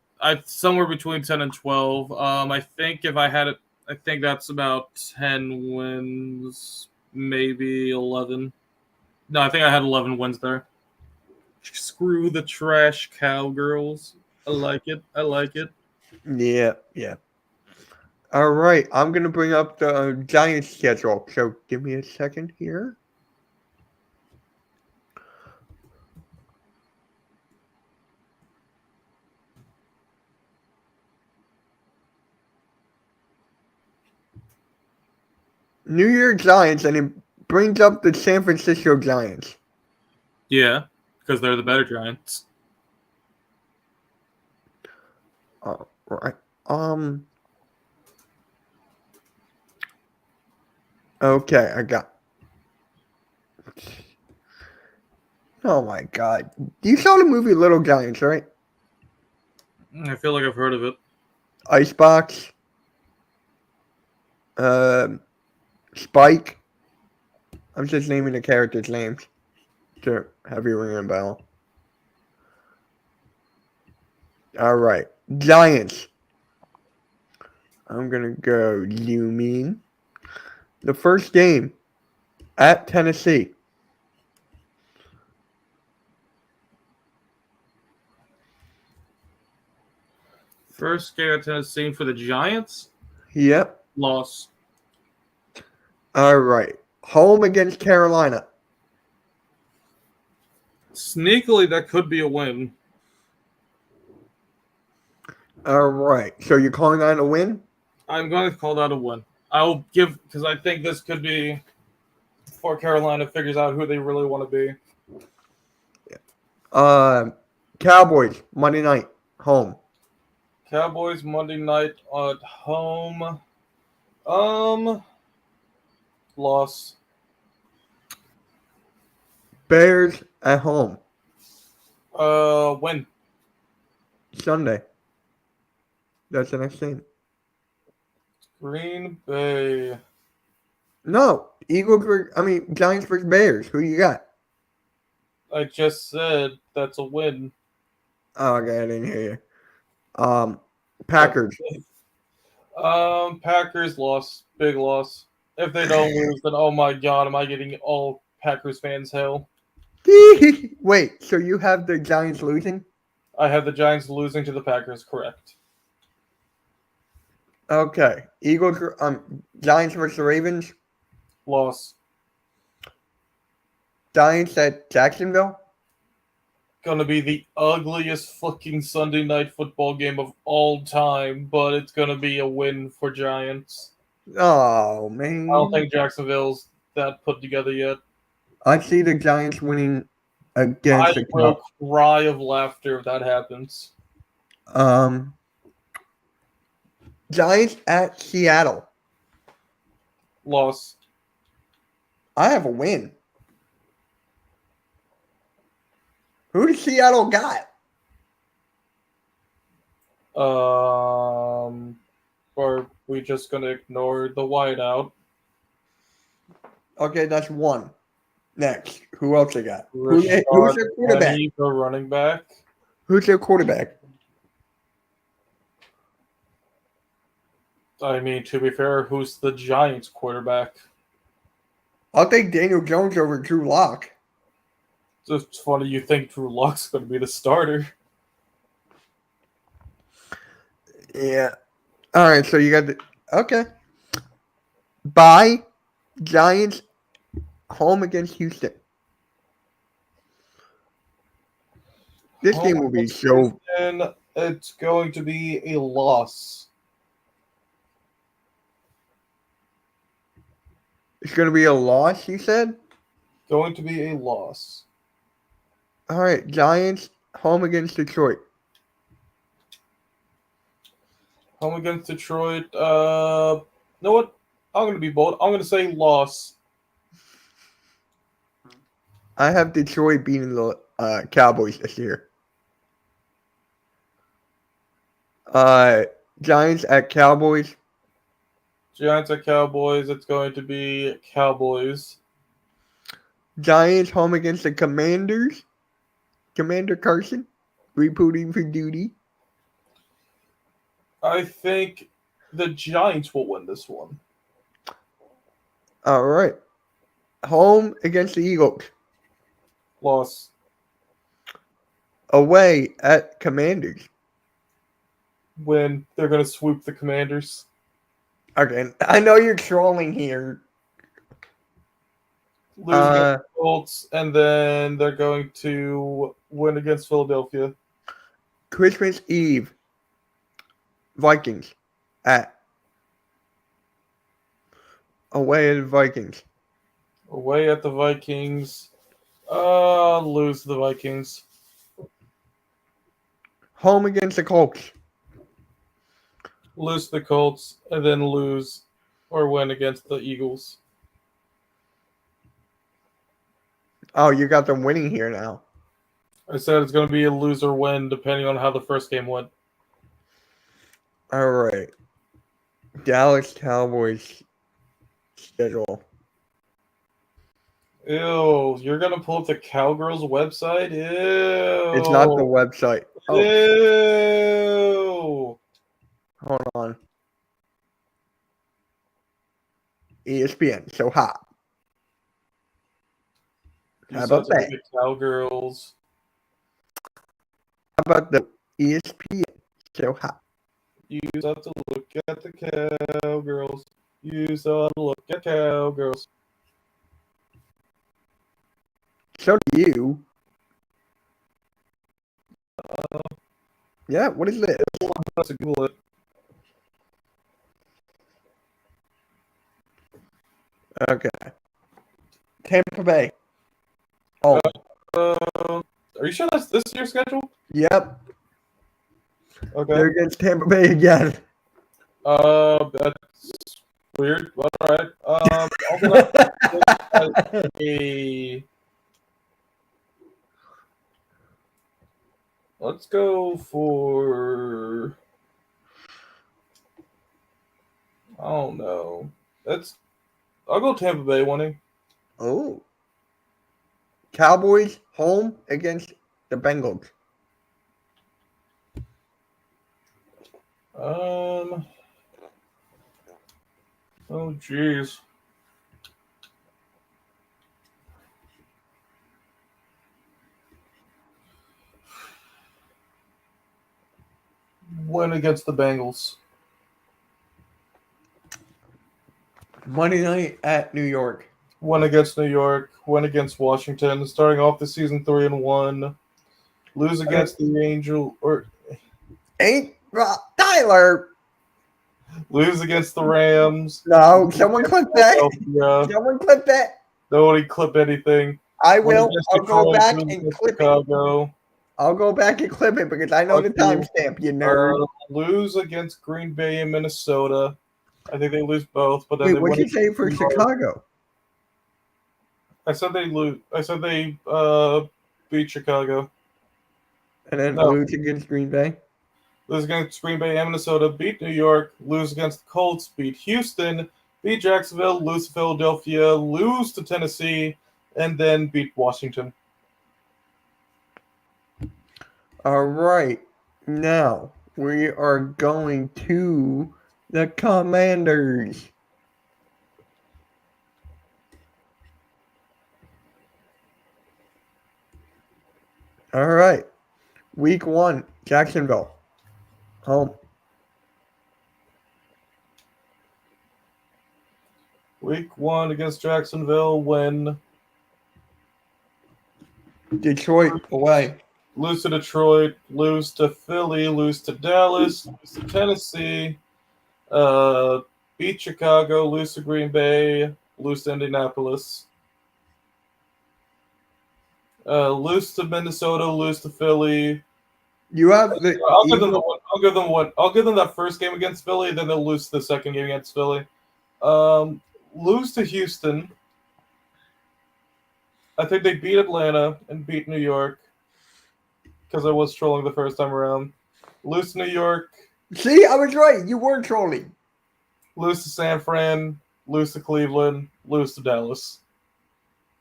Speaker 2: Somewhere between 10 and 12. I think if I had it, I think that's about 10 wins, maybe 11. No, I think I had 11 wins there. Screw the trash cowgirls. I like it.
Speaker 1: Yeah. All right, I'm going to bring up the Giants schedule. So give me a second here. New York Giants, and it brings up the San Francisco Giants.
Speaker 2: Yeah, because they're the better Giants.
Speaker 1: Right. Okay, I got. Oh my God! You saw the movie Little Giants, right?
Speaker 2: I feel like I've heard of it.
Speaker 1: Icebox. Spike. I'm just naming the characters' names to have you ring a bell. All right, Giants. I'm gonna go zooming. The first game at Tennessee.
Speaker 2: First game at Tennessee for the Giants.
Speaker 1: Yep.
Speaker 2: Loss.
Speaker 1: All right. Home against Carolina.
Speaker 2: Sneakily, that could be a win.
Speaker 1: All right. So you're calling that a win?
Speaker 2: I'm going to call that a win. I'll give because I think this could be before Carolina figures out who they really want to be.
Speaker 1: Cowboys Monday night home.
Speaker 2: Cowboys Monday night at home. Loss.
Speaker 1: Bears at home
Speaker 2: Win.
Speaker 1: Sunday. That's the next game.
Speaker 2: Green Bay.
Speaker 1: No, Giants versus Bears. Who you got?
Speaker 2: I just said that's a win.
Speaker 1: Oh, okay, I didn't hear you. Packers.
Speaker 2: Packers loss. Big loss. If they don't lose, then oh my god, am I getting all Packers fans hell?
Speaker 1: Wait, so you have the Giants losing?
Speaker 2: I have the Giants losing to the Packers, correct.
Speaker 1: Okay. Giants versus Ravens.
Speaker 2: Loss.
Speaker 1: Giants at Jacksonville.
Speaker 2: Gonna be the ugliest fucking Sunday night football game of all time, but it's gonna be a win for Giants.
Speaker 1: Oh man.
Speaker 2: I don't think Jacksonville's that put together yet.
Speaker 1: I see the Giants winning against
Speaker 2: I
Speaker 1: the
Speaker 2: will
Speaker 1: Cowboys.
Speaker 2: cry of laughter if that happens.
Speaker 1: Giants at Seattle.
Speaker 2: Loss.
Speaker 1: I have a win. Who does Seattle got?
Speaker 2: Are we just gonna ignore the whiteout?
Speaker 1: Okay, that's one. Next, who else they got? Who's
Speaker 2: Rashad
Speaker 1: their quarterback?
Speaker 2: Penny, the running back.
Speaker 1: Who's their quarterback?
Speaker 2: I mean, to be fair, who's the Giants quarterback?
Speaker 1: I'll take Daniel Jones over Drew Lock.
Speaker 2: It's funny you think Drew Lock's going to be the starter.
Speaker 1: Yeah. All right, so you got the okay. Bye. Giants home against Houston. This game will be so.
Speaker 2: And it's going to be a loss.
Speaker 1: It's going to be a loss, you said?
Speaker 2: Going to be a loss.
Speaker 1: All right, Giants home against Detroit.
Speaker 2: Home against Detroit. You know what? I'm going to be bold. I'm going to say loss.
Speaker 1: I have Detroit beating the Cowboys this year. Giants at Cowboys.
Speaker 2: Giants at Cowboys. It's going to be Cowboys.
Speaker 1: Giants home against the Commanders. Commander Carson reporting for duty.
Speaker 2: I think the Giants will win this one.
Speaker 1: All right. Home against the Eagles.
Speaker 2: Loss.
Speaker 1: Away at Commanders.
Speaker 2: Win. They're going to swoop the Commanders.
Speaker 1: Okay, I know you're trolling here.
Speaker 2: Lose against the Colts, and then they're going to win against Philadelphia.
Speaker 1: Christmas Eve. Vikings at Away at the Vikings.
Speaker 2: Away at the Vikings. Lose to the Vikings.
Speaker 1: Home against the Colts.
Speaker 2: Lose to the Colts, and then lose or win against the Eagles.
Speaker 1: Oh, you got them winning here now.
Speaker 2: I said it's going to be a lose or win depending on how the first game went.
Speaker 1: All right. Dallas Cowboys schedule.
Speaker 2: Ew, you're going to pull up the Cowgirls website? Ew.
Speaker 1: It's not the website. Oh,
Speaker 2: Ew.
Speaker 1: hold on. ESPN. So hot.
Speaker 2: You
Speaker 1: How
Speaker 2: said
Speaker 1: about that?
Speaker 2: the Cowgirls.
Speaker 1: How about the ESPN? So hot.
Speaker 2: You have to look at the Cowgirls. You have to look at Cowgirls.
Speaker 1: So do you. Yeah, what is this?
Speaker 2: Let's Google it.
Speaker 1: Okay. Tampa Bay. Oh,
Speaker 2: Are you sure this is your schedule?
Speaker 1: yep.
Speaker 2: Okay.
Speaker 1: They're against Tampa Bay again.
Speaker 2: That's weird. All right. Also that let's go for. I don't know. I'll go Tampa Bay winning.
Speaker 1: Oh. Cowboys home against the Bengals.
Speaker 2: Oh jeez. Win against the Bengals.
Speaker 1: Monday night at New York.
Speaker 2: Win against New York. Win against Washington. Starting off the season 3-1. Lose against the Angel or
Speaker 1: Ain't Tyler.
Speaker 2: lose against the Rams.
Speaker 1: No, someone clip that.
Speaker 2: Yeah.
Speaker 1: Someone clip that.
Speaker 2: Nobody clip anything.
Speaker 1: I
Speaker 2: Win
Speaker 1: will.
Speaker 2: against
Speaker 1: I'll go
Speaker 2: Detroit,
Speaker 1: back
Speaker 2: lose
Speaker 1: and
Speaker 2: against
Speaker 1: clip it.
Speaker 2: Chicago.
Speaker 1: I'll go back and clip it because I know the
Speaker 2: Fuck you.
Speaker 1: timestamp, you nerd.
Speaker 2: Lose against Green Bay and Minnesota. I think they lose both, but then
Speaker 1: Wait,
Speaker 2: they
Speaker 1: what'd
Speaker 2: win.
Speaker 1: you say for Chicago?
Speaker 2: I said they lose. I said they beat Chicago.
Speaker 1: And then
Speaker 2: No.
Speaker 1: lose against Green Bay?
Speaker 2: Lose against Green Bay and Minnesota. Beat New York. Lose against the Colts. Beat Houston. Beat Jacksonville. Lose to Philadelphia. Lose to Tennessee, and then beat Washington.
Speaker 1: All right. Now we are going to the Commanders. All right. Week 1, Jacksonville. Home.
Speaker 2: Week 1 against Jacksonville. Win.
Speaker 1: Detroit away.
Speaker 2: Lose to Detroit. Lose to Philly. Lose to Dallas. Lose to Tennessee. Beat Chicago. Lose to Green Bay. Lose to Indianapolis. Lose to Minnesota. Lose to Philly.
Speaker 1: You have the
Speaker 2: I'll give them the
Speaker 1: Eagles.
Speaker 2: one. I'll give them one. I'll give them that first game against Philly. Then they'll lose the second game against Philly. Lose to Houston. I think they beat Atlanta and beat New York because I was trolling the first time around. Lose to New York.
Speaker 1: See, I was right. You were trolling.
Speaker 2: Lose to San Fran. Lose to Cleveland. Lose to Dallas.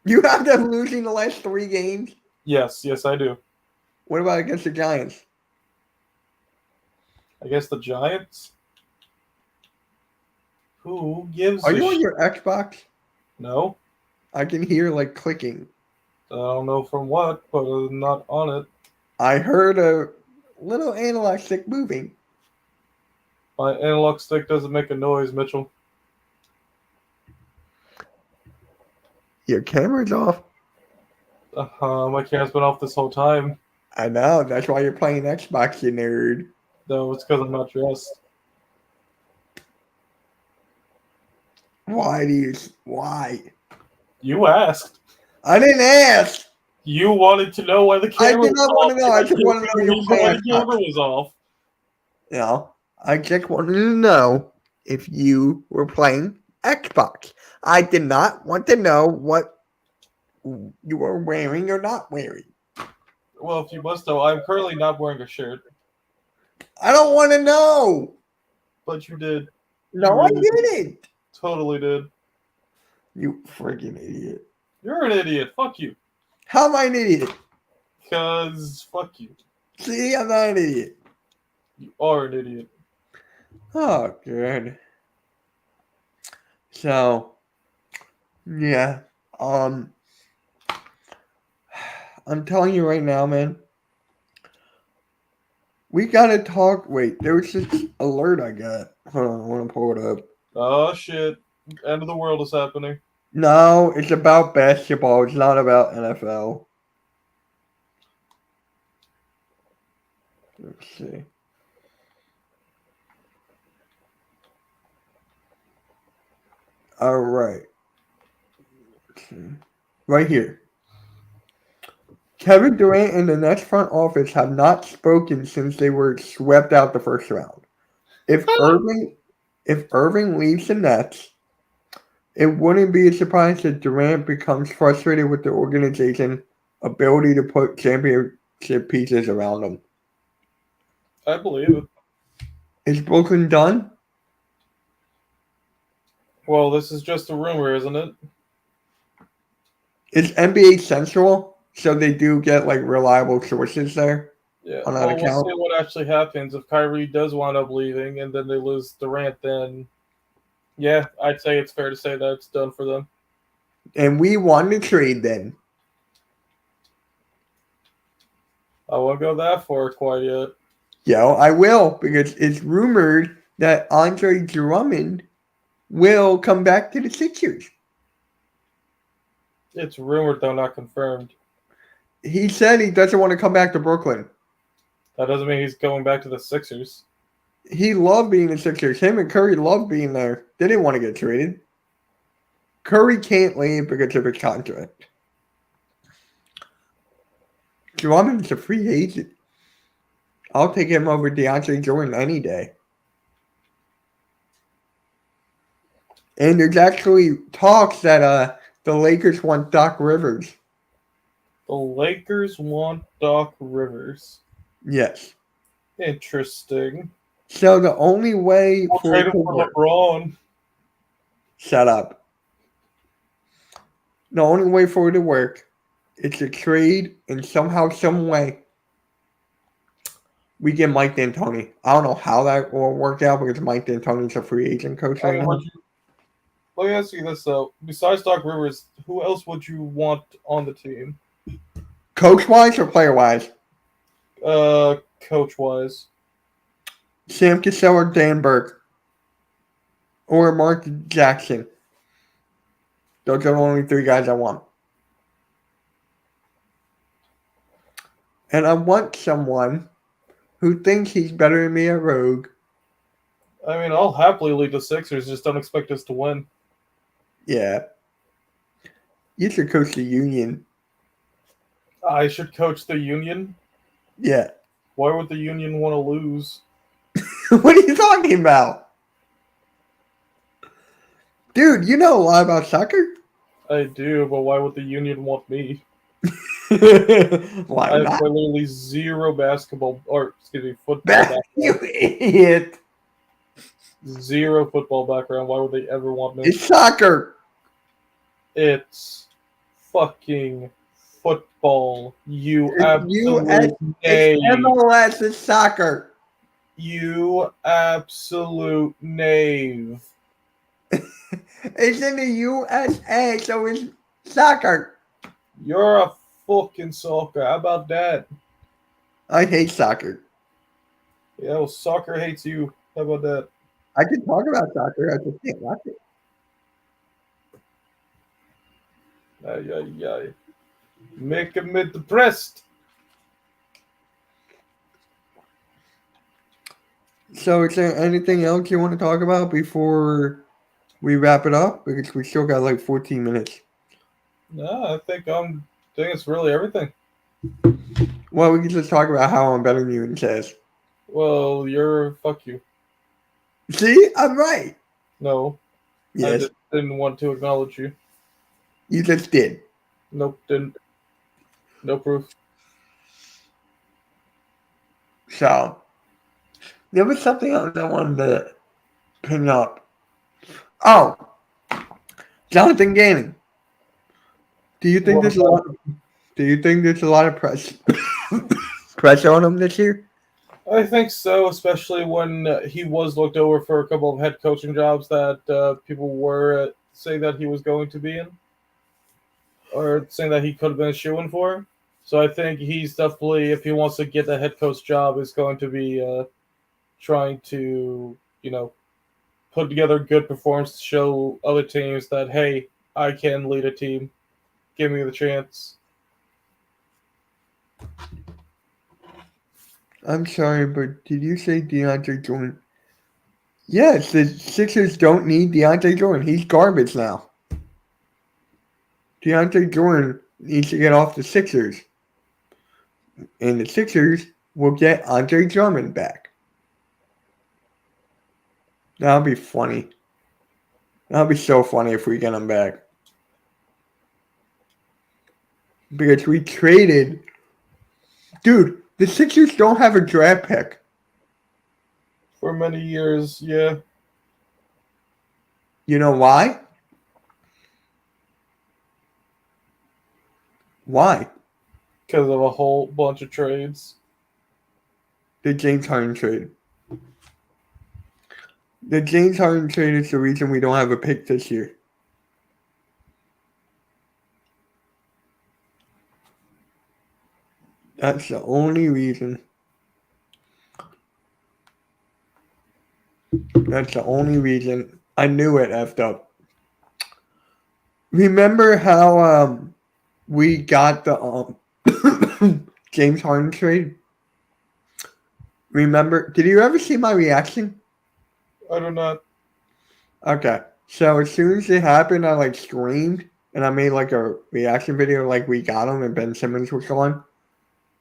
Speaker 1: You have them losing the last 3 games.
Speaker 2: Yes, I do.
Speaker 1: What about against the Giants?
Speaker 2: I guess the Giants. Who gives
Speaker 1: Are
Speaker 2: a
Speaker 1: you on
Speaker 2: shit?
Speaker 1: your Xbox?
Speaker 2: No.
Speaker 1: I can hear like clicking.
Speaker 2: I don't know from what, but I'm not on it.
Speaker 1: I heard a little analog stick moving.
Speaker 2: My analog stick doesn't make a noise, Mitchell.
Speaker 1: Your camera's off.
Speaker 2: My camera's been off this whole time.
Speaker 1: I know. That's why you're playing Xbox, you nerd.
Speaker 2: No, it's because I'm not dressed.
Speaker 1: Why?
Speaker 2: You asked.
Speaker 1: I didn't ask.
Speaker 2: You wanted to know why the
Speaker 1: I
Speaker 2: camera
Speaker 1: did
Speaker 2: was
Speaker 1: not want
Speaker 2: off.
Speaker 1: to know. I just want to
Speaker 2: You
Speaker 1: know
Speaker 2: the
Speaker 1: you
Speaker 2: reason
Speaker 1: play
Speaker 2: why the
Speaker 1: Xbox.
Speaker 2: camera was off.
Speaker 1: You know, I just wanted to know if you were playing Xbox. I did not want to know what you were wearing or not wearing.
Speaker 2: Well, if you must know, I'm currently not wearing a shirt,
Speaker 1: I don't want to know.
Speaker 2: but you did. You
Speaker 1: No, I
Speaker 2: really
Speaker 1: didn't.
Speaker 2: totally did.
Speaker 1: You freaking idiot.
Speaker 2: You're an idiot. Fuck you.
Speaker 1: How am I an idiot?
Speaker 2: Because fuck you.
Speaker 1: See, I'm not an idiot.
Speaker 2: You are an idiot.
Speaker 1: Oh, good. So, yeah. I'm telling you right now, man. We gotta talk. Wait, there was this alert I got. Hold on, I want to pull it up.
Speaker 2: Oh shit. End of the world is happening.
Speaker 1: No, it's about basketball. It's not about NFL. Let's see. All right. Let's see. Right here. Kevin Durant and the Nets front office have not spoken since they were swept out the first round. If Irving leaves the Nets, it wouldn't be a surprise that Durant becomes frustrated with the organization's ability to put championship pieces around him.
Speaker 2: I believe it.
Speaker 1: Is Brooklyn done?
Speaker 2: Well, this is just a rumor, isn't it?
Speaker 1: It's NBA Central, so they do get like reliable sources there
Speaker 2: Yeah.
Speaker 1: on that
Speaker 2: Well, we'll
Speaker 1: account.
Speaker 2: see what actually happens if Kyrie does wind up leaving and then they lose Durant. Then, yeah, I'd say it's fair to say that it's done for them.
Speaker 1: And we won the trade then.
Speaker 2: I won't go that far quite yet.
Speaker 1: Yo, I will, because it's rumored that Andre Drummond will come back to the Sixers.
Speaker 2: It's rumored, though not confirmed.
Speaker 1: He said he doesn't want to come back to Brooklyn.
Speaker 2: That doesn't mean he's going back to the Sixers.
Speaker 1: He loved being the Sixers. Him and Curry loved being there. They didn't want to get traded. Curry can't leave because of his contract. Drummond's a free agent. I'll take him over DeAndre Jordan any day. And there's actually talks that the Lakers want Doc Rivers.
Speaker 2: The Lakers want Doc Rivers.
Speaker 1: Yes.
Speaker 2: Interesting.
Speaker 1: So the only way
Speaker 2: We'll
Speaker 1: for
Speaker 2: trade
Speaker 1: it
Speaker 2: him
Speaker 1: to
Speaker 2: for
Speaker 1: work.
Speaker 2: LeBron.
Speaker 1: Shut up. The only way for it to work is to trade in somehow, some way. We get Mike D'Antoni. I don't know how that will work out because Mike D'Antoni's a free agent coach right now.
Speaker 2: Let me ask you this though: besides Doc Rivers, who else would you want on the team?
Speaker 1: Coach wise or player wise?
Speaker 2: Coach wise.
Speaker 1: Sam Cassell or Dan Burke. Or Mark Jackson. Those are the only three guys I want. And I want someone who thinks he's better than me at Rogue.
Speaker 2: I mean, I'll happily lead the Sixers. Just don't expect us to win.
Speaker 1: Yeah. You should coach the Union.
Speaker 2: I should coach the Union.
Speaker 1: Yeah.
Speaker 2: Why would the Union want to lose?
Speaker 1: What are you talking about? Dude, you know a lot about soccer?
Speaker 2: I do, but why would the Union want me?
Speaker 1: Why
Speaker 2: I have
Speaker 1: not?
Speaker 2: literally zero football
Speaker 1: You
Speaker 2: background.
Speaker 1: idiot.
Speaker 2: Zero football background. Why would they ever want me?
Speaker 1: It's soccer.
Speaker 2: It's fucking football. You
Speaker 1: It's
Speaker 2: absolute
Speaker 1: US,
Speaker 2: knave.
Speaker 1: it's MLS, it's soccer.
Speaker 2: You absolute knave.
Speaker 1: It's in the USA, so it's soccer.
Speaker 2: You're a fucking soccer. How about that?
Speaker 1: I hate soccer.
Speaker 2: Yeah, well, soccer hates you. How about that?
Speaker 1: I can talk about soccer. I just can't watch it.
Speaker 2: Ay, ay, ay. Make me depressed.
Speaker 1: So, is there anything else you want to talk about before we wrap it up because we still got like 14 minutes.
Speaker 2: No, I think it's really everything.
Speaker 1: Well, we can just talk about how I'm better than you in chess.
Speaker 2: Well, fuck you.
Speaker 1: See, I'm right.
Speaker 2: No, I
Speaker 1: Yes,
Speaker 2: just didn't want to acknowledge you.
Speaker 1: you just did.
Speaker 2: Nope, didn't. No proof.
Speaker 1: So there was something else I wanted to bring up. Oh, Jonathan Gannon. Do you think there's a lot? Do you think there's a lot of pressure on him this year?
Speaker 2: I think so, especially when he was looked over for a couple of head coaching jobs that people were saying that he was going to be in, or saying that he could have been a shoo-in for. So I think he's definitely, if he wants to get the head coach job, is going to be trying to, put together good performance to show other teams that, hey, I can lead a team. Give me the chance.
Speaker 1: I'm sorry, but did you say DeAndre Jordan? Yes, the Sixers don't need DeAndre Jordan. He's garbage now. DeAndre Jordan needs to get off the Sixers. And the Sixers will get Andre Drummond back. That'll be funny. That'll be so funny if we get him back. Because we traded. Dude, the Sixers don't have a draft pick.
Speaker 2: For many years, yeah.
Speaker 1: You know why? Why?
Speaker 2: Because of a whole bunch of trades.
Speaker 1: The James Harden trade. The James Harden trade is the reason we don't have a pick this year. That's the only reason. That's the only reason. I knew it effed up. Remember how we got the James Harden trade? Remember? Did you ever see my reaction?
Speaker 2: I do not.
Speaker 1: Okay. So as soon as it happened, I like screamed and I made like a reaction video like we got him and Ben Simmons was gone.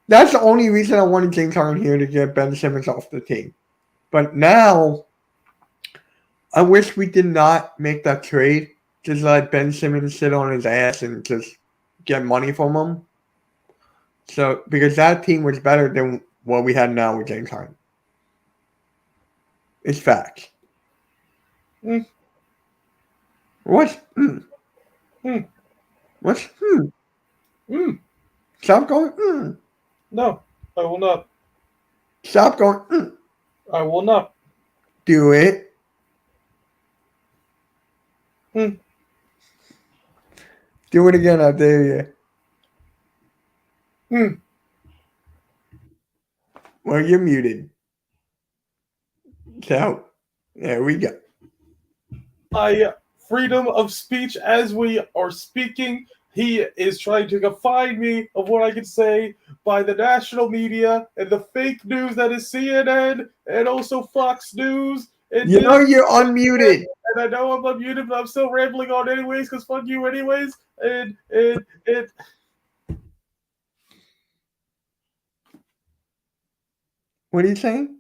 Speaker 1: That's the only reason I wanted James Harden here to get Ben Simmons off the team. But now, I wish we did not make that trade. Just let Ben Simmons sit on his ass and just get money from him. So, because that team was better than what we had now with James Harden. It's facts.
Speaker 2: Mm.
Speaker 1: What? What's? Stop going.
Speaker 2: No, I will not.
Speaker 1: Stop going.
Speaker 2: I will not.
Speaker 1: Do it. Do it again, I dare you. Well, you're muted. So, there we go.
Speaker 2: Freedom of speech as we are speaking. He is trying to confine me of what I can say by the national media and the fake news that is CNN and also Fox News. And
Speaker 1: you know you're unmuted.
Speaker 2: And I know I'm unmuted, but I'm still rambling on anyways because fuck you anyways. And
Speaker 1: What are you saying?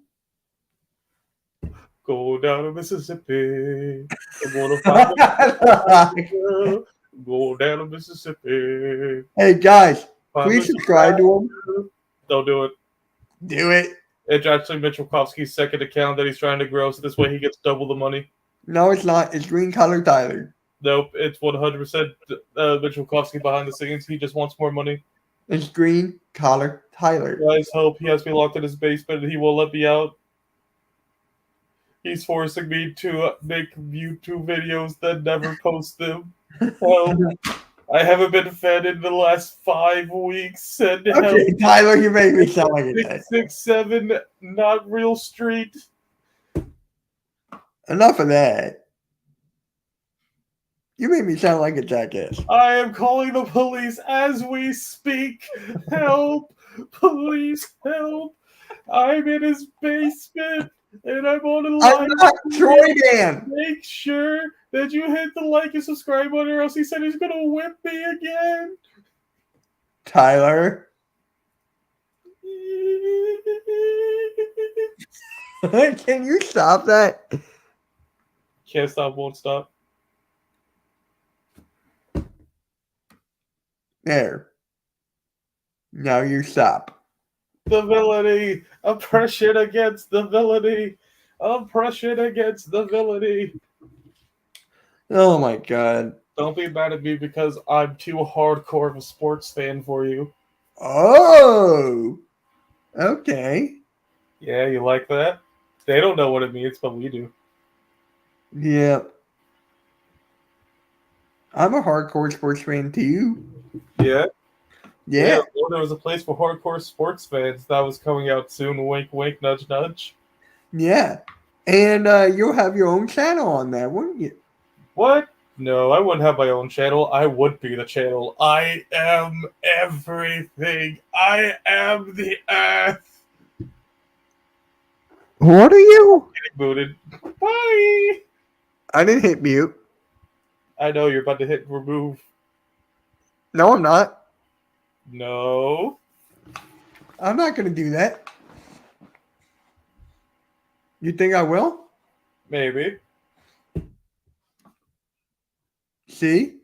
Speaker 2: Go down to Mississippi. I'm gonna find a girl. Go down to Mississippi.
Speaker 1: Hey guys, please subscribe to him.
Speaker 2: Don't do it.
Speaker 1: Do it.
Speaker 2: It's actually Mitch Wachowski's second account that he's trying to grow, so this way he gets double the money.
Speaker 1: No, it's not. It's Green Collar Tyler.
Speaker 2: Nope, it's 100% Mitch Wachowski behind the scenes. He just wants more money.
Speaker 1: It's Green Collar Tyler.
Speaker 2: I just hope he has me locked in his basement and he won't let me out. He's forcing me to make YouTube videos that never post them. Well, I haven't been fed in the last 5 weeks. And
Speaker 1: okay, Tyler, you made me sound like a jackass.
Speaker 2: 667 Not Real Street.
Speaker 1: Enough of that. You made me sound like a jackass.
Speaker 2: I am calling the police as we speak. Help! Police, help! I'm in his basement. And I'm on a line.
Speaker 1: I'm not Troy Dan.
Speaker 2: Make sure Did you hit the like and subscribe button, or else he said he's gonna whip me again?
Speaker 1: Tyler. Can you stop that?
Speaker 2: Can't stop, won't stop.
Speaker 1: There. Now you stop.
Speaker 2: The villainy, oppression against the villainy, oppression against the villainy.
Speaker 1: Oh my god.
Speaker 2: Don't be mad at me because I'm too hardcore of a sports fan for you.
Speaker 1: Oh. Okay.
Speaker 2: Yeah, you like that? They don't know what it means, but we do.
Speaker 1: Yeah. I'm a hardcore sports fan too.
Speaker 2: Yeah?
Speaker 1: Yeah.
Speaker 2: Well, there was a place for hardcore sports fans that was coming out soon. Wink, wink, nudge, nudge.
Speaker 1: Yeah. And you'll have your own channel on that, wouldn't you?
Speaker 2: What? No, I wouldn't have my own channel. I would be the channel. I am everything. I am the earth.
Speaker 1: What are you?
Speaker 2: Getting booted. Bye.
Speaker 1: I didn't hit mute.
Speaker 2: I know you're about to hit remove.
Speaker 1: No, I'm not.
Speaker 2: No.
Speaker 1: I'm not going to do that. You think I will?
Speaker 2: Maybe.
Speaker 1: See?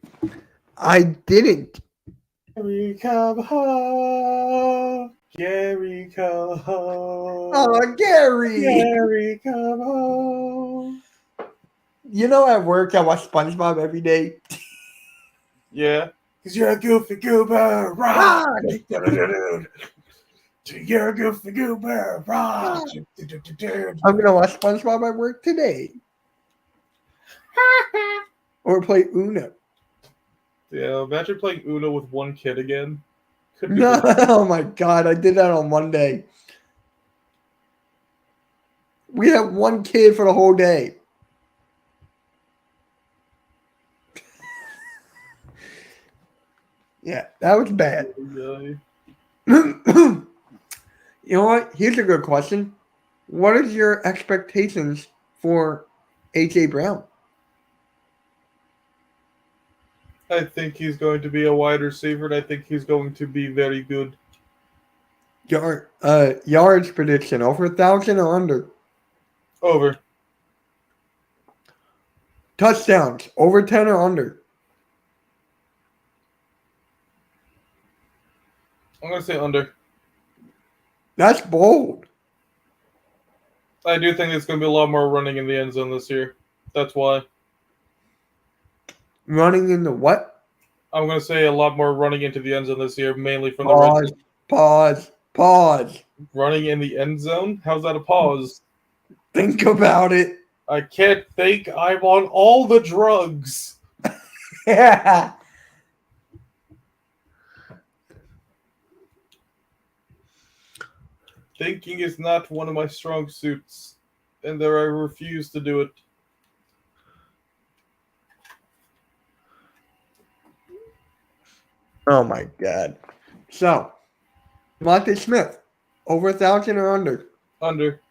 Speaker 1: I didn't.
Speaker 2: Gary, come home. Gary, come home.
Speaker 1: Oh, Gary.
Speaker 2: Gary, come home.
Speaker 1: You know, at work, I watch SpongeBob every day.
Speaker 2: Yeah. Because you're a goofy goober. Rock. You're a goofy goober. Rock.
Speaker 1: I'm going to watch SpongeBob at work today. Or play Uno.
Speaker 2: Yeah, imagine playing Uno with one kid again. Could be
Speaker 1: No,
Speaker 2: good.
Speaker 1: oh my god, I did that on Monday. We had one kid for the whole day. Yeah, that was bad. You know what? Here's a good question. What is your expectations for AJ Brown?
Speaker 2: I think he's going to be a wide receiver, and I think he's going to be very good.
Speaker 1: Yards prediction, over 1,000 or under?
Speaker 2: Over.
Speaker 1: Touchdowns, over 10 or under?
Speaker 2: I'm going to say under.
Speaker 1: That's bold.
Speaker 2: I do think it's going to be a lot more running in the end zone this year. That's why.
Speaker 1: Running into what?
Speaker 2: I'm going to say a lot more running into the end zone this year, mainly from the red zone.
Speaker 1: Pause.
Speaker 2: Running in the end zone? How's that a pause?
Speaker 1: Think about it.
Speaker 2: I can't think. I'm on all the drugs.
Speaker 1: Yeah.
Speaker 2: Thinking is not one of my strong suits, and there I refuse to do it.
Speaker 1: Oh my god. So, Devontae Smith, over 1,000 or under?
Speaker 2: Under.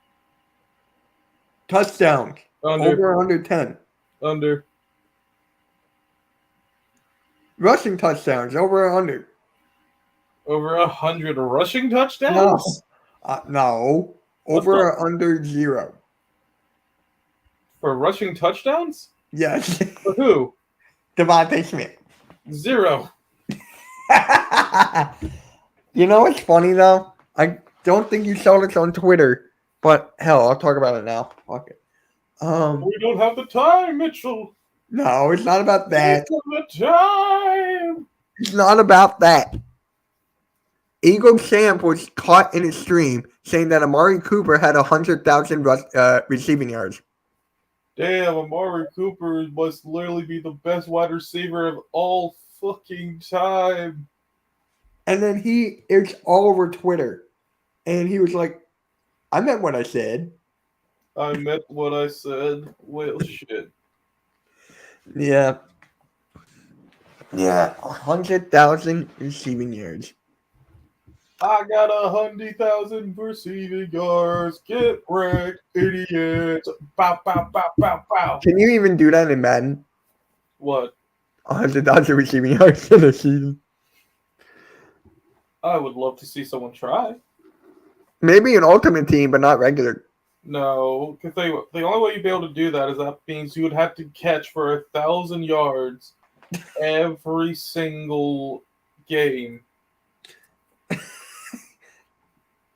Speaker 1: Touchdowns,
Speaker 2: Under.
Speaker 1: over or under 10?
Speaker 2: Under.
Speaker 1: Rushing touchdowns, over or under?
Speaker 2: Over 100 rushing touchdowns?
Speaker 1: No. Over or under 0?
Speaker 2: For rushing touchdowns?
Speaker 1: Yes.
Speaker 2: For who?
Speaker 1: Devontae Smith.
Speaker 2: 0.
Speaker 1: You know what's funny though? I don't think you saw this on Twitter, but hell, I'll talk about it now. Fuck it.
Speaker 2: We don't have the time, Mitchell.
Speaker 1: No, it's not about that.
Speaker 2: We don't have the time.
Speaker 1: It's not about that. Eagle Champ was caught in a stream saying that Amari Cooper had 100,000 receiving yards.
Speaker 2: Damn, Amari Cooper must literally be the best wide receiver of all fucking time.
Speaker 1: And then it's all over Twitter. And he was like, I meant what I said.
Speaker 2: I meant what I said. Well, shit.
Speaker 1: Yeah. Yeah, 100,000 receiving yards.
Speaker 2: I got 100,000 receiving yards. Get wrecked, idiots. Bow, bow, bow, bow, bow.
Speaker 1: Can you even do that in Madden?
Speaker 2: What?
Speaker 1: 100,000 receiving yards in a season.
Speaker 2: I would love to see someone try.
Speaker 1: Maybe an ultimate team, but not regular.
Speaker 2: No, because the only way you'd be able to do that is that means you would have to catch for 1,000 yards every single game.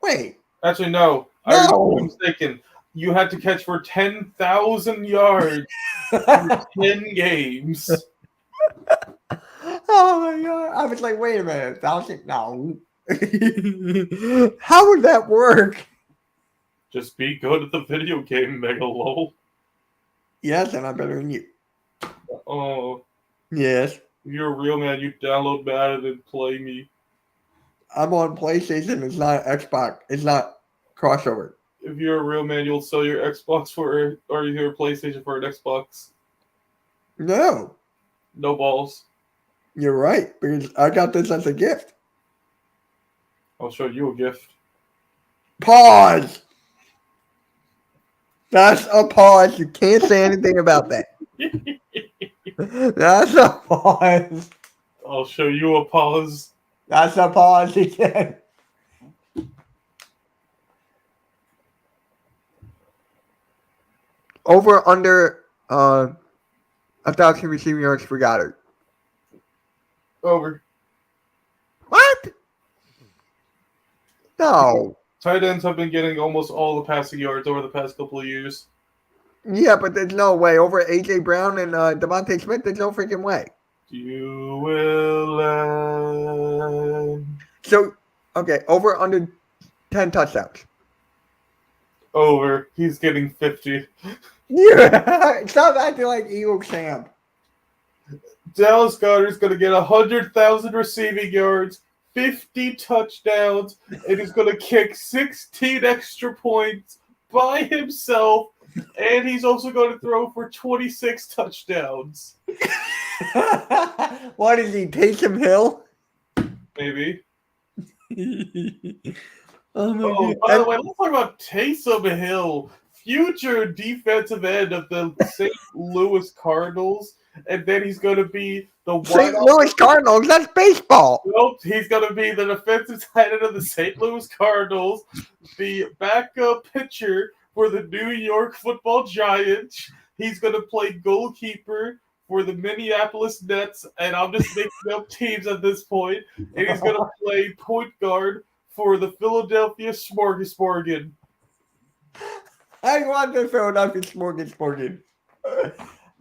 Speaker 1: Wait.
Speaker 2: Actually, no. I'm mistaken. You had to catch for 10,000 yards for 10 games.
Speaker 1: Oh my god. I was like, wait a minute. 1,000? No. How would that work?
Speaker 2: Just be good at the video game, Megalol.
Speaker 1: Yes, and I'm better than you.
Speaker 2: Oh,
Speaker 1: Yes.
Speaker 2: if you're a real man, you download Madden and play me.
Speaker 1: I'm on PlayStation. It's not Xbox. It's not crossover.
Speaker 2: If you're a real man, you'll sell your Xbox or your PlayStation for an Xbox.
Speaker 1: No.
Speaker 2: No balls.
Speaker 1: You're right. Because I got this as a gift.
Speaker 2: I'll show you a gift.
Speaker 1: Pause. That's a pause. You can't say anything about that. That's a pause.
Speaker 2: I'll show you a pause.
Speaker 1: That's a pause again. Over under 1,000 receiving yards for Goddard.
Speaker 2: Over.
Speaker 1: What? No.
Speaker 2: Tight ends have been getting almost all the passing yards over the past couple of years.
Speaker 1: Yeah, but there's no way. Over A.J. Brown and Devontae Smith, there's no freaking way.
Speaker 2: You will land.
Speaker 1: So, okay, over under 10 touchdowns.
Speaker 2: Over. He's getting 50.
Speaker 1: Yeah. Stop acting like Eagle Sam.
Speaker 2: Dallas Goedert's going to get 100,000 receiving yards, 50 touchdowns, and he's going to kick 16 extra points by himself, and he's also going to throw for 26 touchdowns.
Speaker 1: What is he, Taysom Hill?
Speaker 2: Maybe.
Speaker 1: Oh my
Speaker 2: Oh,
Speaker 1: god.
Speaker 2: by the way, let's talk about Taysom Hill, future defensive end of the St. Louis Cardinals, and then he's going to be the
Speaker 1: St. Louis Cardinals, that's baseball.
Speaker 2: Nope, he's going to be the defensive tight end of the St. Louis Cardinals, the backup pitcher for the New York Football Giants. He's going to play goalkeeper for the Minneapolis Nets, and I'm just making up teams at this point. And he's going to play point guard for the Philadelphia Smorgasborgen.
Speaker 1: I want the Philadelphia Smorgasborgen.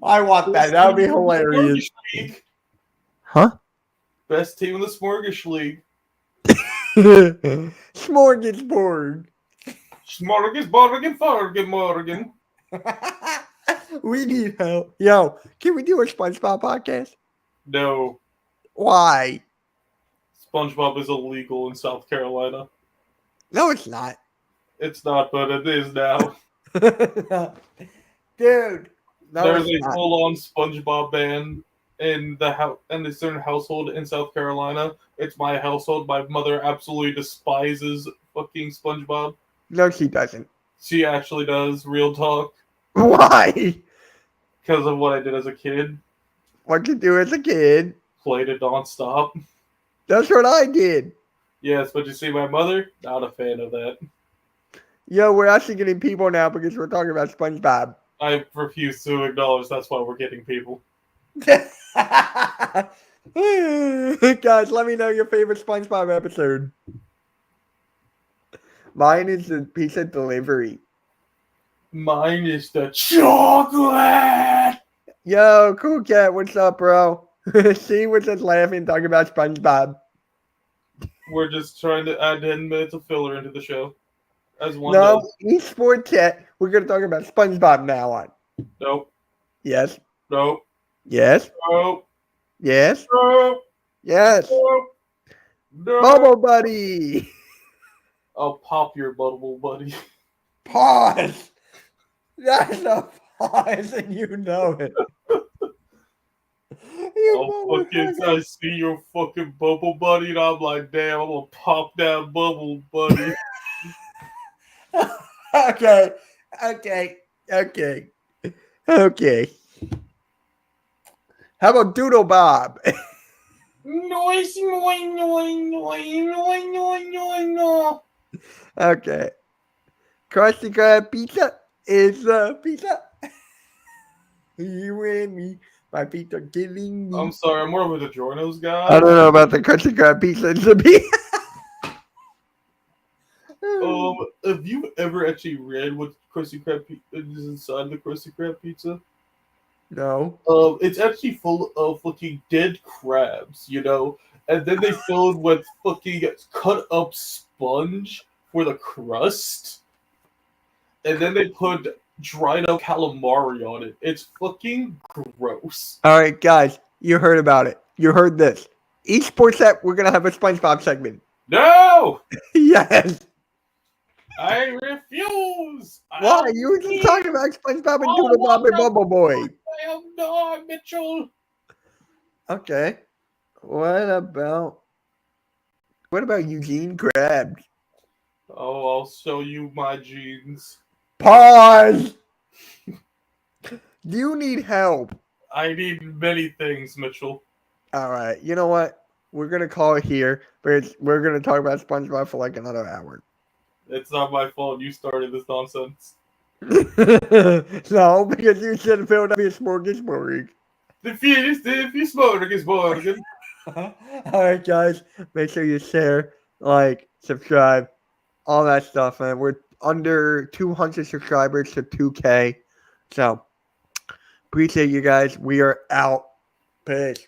Speaker 1: I want that. That would be hilarious. Huh?
Speaker 2: Best team in the Smorgish League.
Speaker 1: Smorgasbord.
Speaker 2: Smorgasborgen.
Speaker 1: We need help. Yo, can we do a SpongeBob podcast?
Speaker 2: No.
Speaker 1: Why?
Speaker 2: SpongeBob is illegal in South Carolina.
Speaker 1: No, it's not.
Speaker 2: It's not, but it is now.
Speaker 1: Dude. No,
Speaker 2: there's a full-on SpongeBob ban in the house in a certain household in South Carolina. It's my household. My mother absolutely despises fucking SpongeBob.
Speaker 1: No, she doesn't.
Speaker 2: She actually does. Real talk.
Speaker 1: Why?
Speaker 2: Because of what I did as a kid.
Speaker 1: What'd you do as a kid?
Speaker 2: Played it nonstop.
Speaker 1: That's what I did.
Speaker 2: Yes, but you see, my mother, not a fan of that.
Speaker 1: Yo, we're actually getting people now because we're talking about SpongeBob.
Speaker 2: I refuse to acknowledge that's why we're getting people.
Speaker 1: Guys, let me know your favorite SpongeBob episode. Mine is the pizza delivery.
Speaker 2: Mine is the chocolate.
Speaker 1: Yo, Cool Cat, what's up, bro? See, we're just laughing, talking about SpongeBob.
Speaker 2: We're just trying to add 10 minutes of filler into the show. As one
Speaker 1: No,
Speaker 2: does.
Speaker 1: eSport Chat, we're going to talk about SpongeBob now on.
Speaker 2: Nope.
Speaker 1: Yes.
Speaker 2: Nope.
Speaker 1: Yes.
Speaker 2: Nope.
Speaker 1: Yes.
Speaker 2: Nope.
Speaker 1: Yes.
Speaker 2: Nope. Nope.
Speaker 1: Bubble Buddy.
Speaker 2: I'll pop your bubble buddy.
Speaker 1: Pause. That's a pause, and you know it.
Speaker 2: Oh, fucking, I see your fucking bubble buddy, and I'm like, damn, I'm gonna pop that bubble buddy.
Speaker 1: Okay. How about Doodle Bob?
Speaker 2: Noise, noise, noise, noise, noise, noise, noise, noise.
Speaker 1: Okay. Krusty Krab pizza is pizza. You and me. My feet are killing me.
Speaker 2: I'm sorry, I'm more of a DiGiorno's guy.
Speaker 1: I don't know about the Krusty Krab pizza. It's a pizza.
Speaker 2: Have you ever actually read what Krusty Krab is inside the Krusty Krab pizza?
Speaker 1: No.
Speaker 2: It's actually full of fucking dead crabs, you know, and then they filled with fucking cut up sponge for the crust, and then they put dried up calamari on it. It's fucking gross.
Speaker 1: All right, guys, you heard about it. You heard this. Each sports set, we're gonna have a SpongeBob segment.
Speaker 2: No,
Speaker 1: Yes.
Speaker 2: I refuse.
Speaker 1: Why? You were just talking about SpongeBob and Doodle Bob and Bubble Boy.
Speaker 2: I am not Mitchell.
Speaker 1: Okay. What about Eugene Krabs?
Speaker 2: Oh, I'll show you my jeans.
Speaker 1: Pause. Do you need help?
Speaker 2: I need many things, Mitchell.
Speaker 1: All right. You know what? We're gonna call it here, but we're gonna talk about SpongeBob for like another hour.
Speaker 2: It's not my fault you started this nonsense.
Speaker 1: No, because you said Philadelphia smorgasbord.
Speaker 2: If you smorgasbord.
Speaker 1: All right, guys. Make sure you share, like, subscribe, all that stuff, man. We're under 200 subscribers to 2K. So, appreciate you guys. We are out. Peace.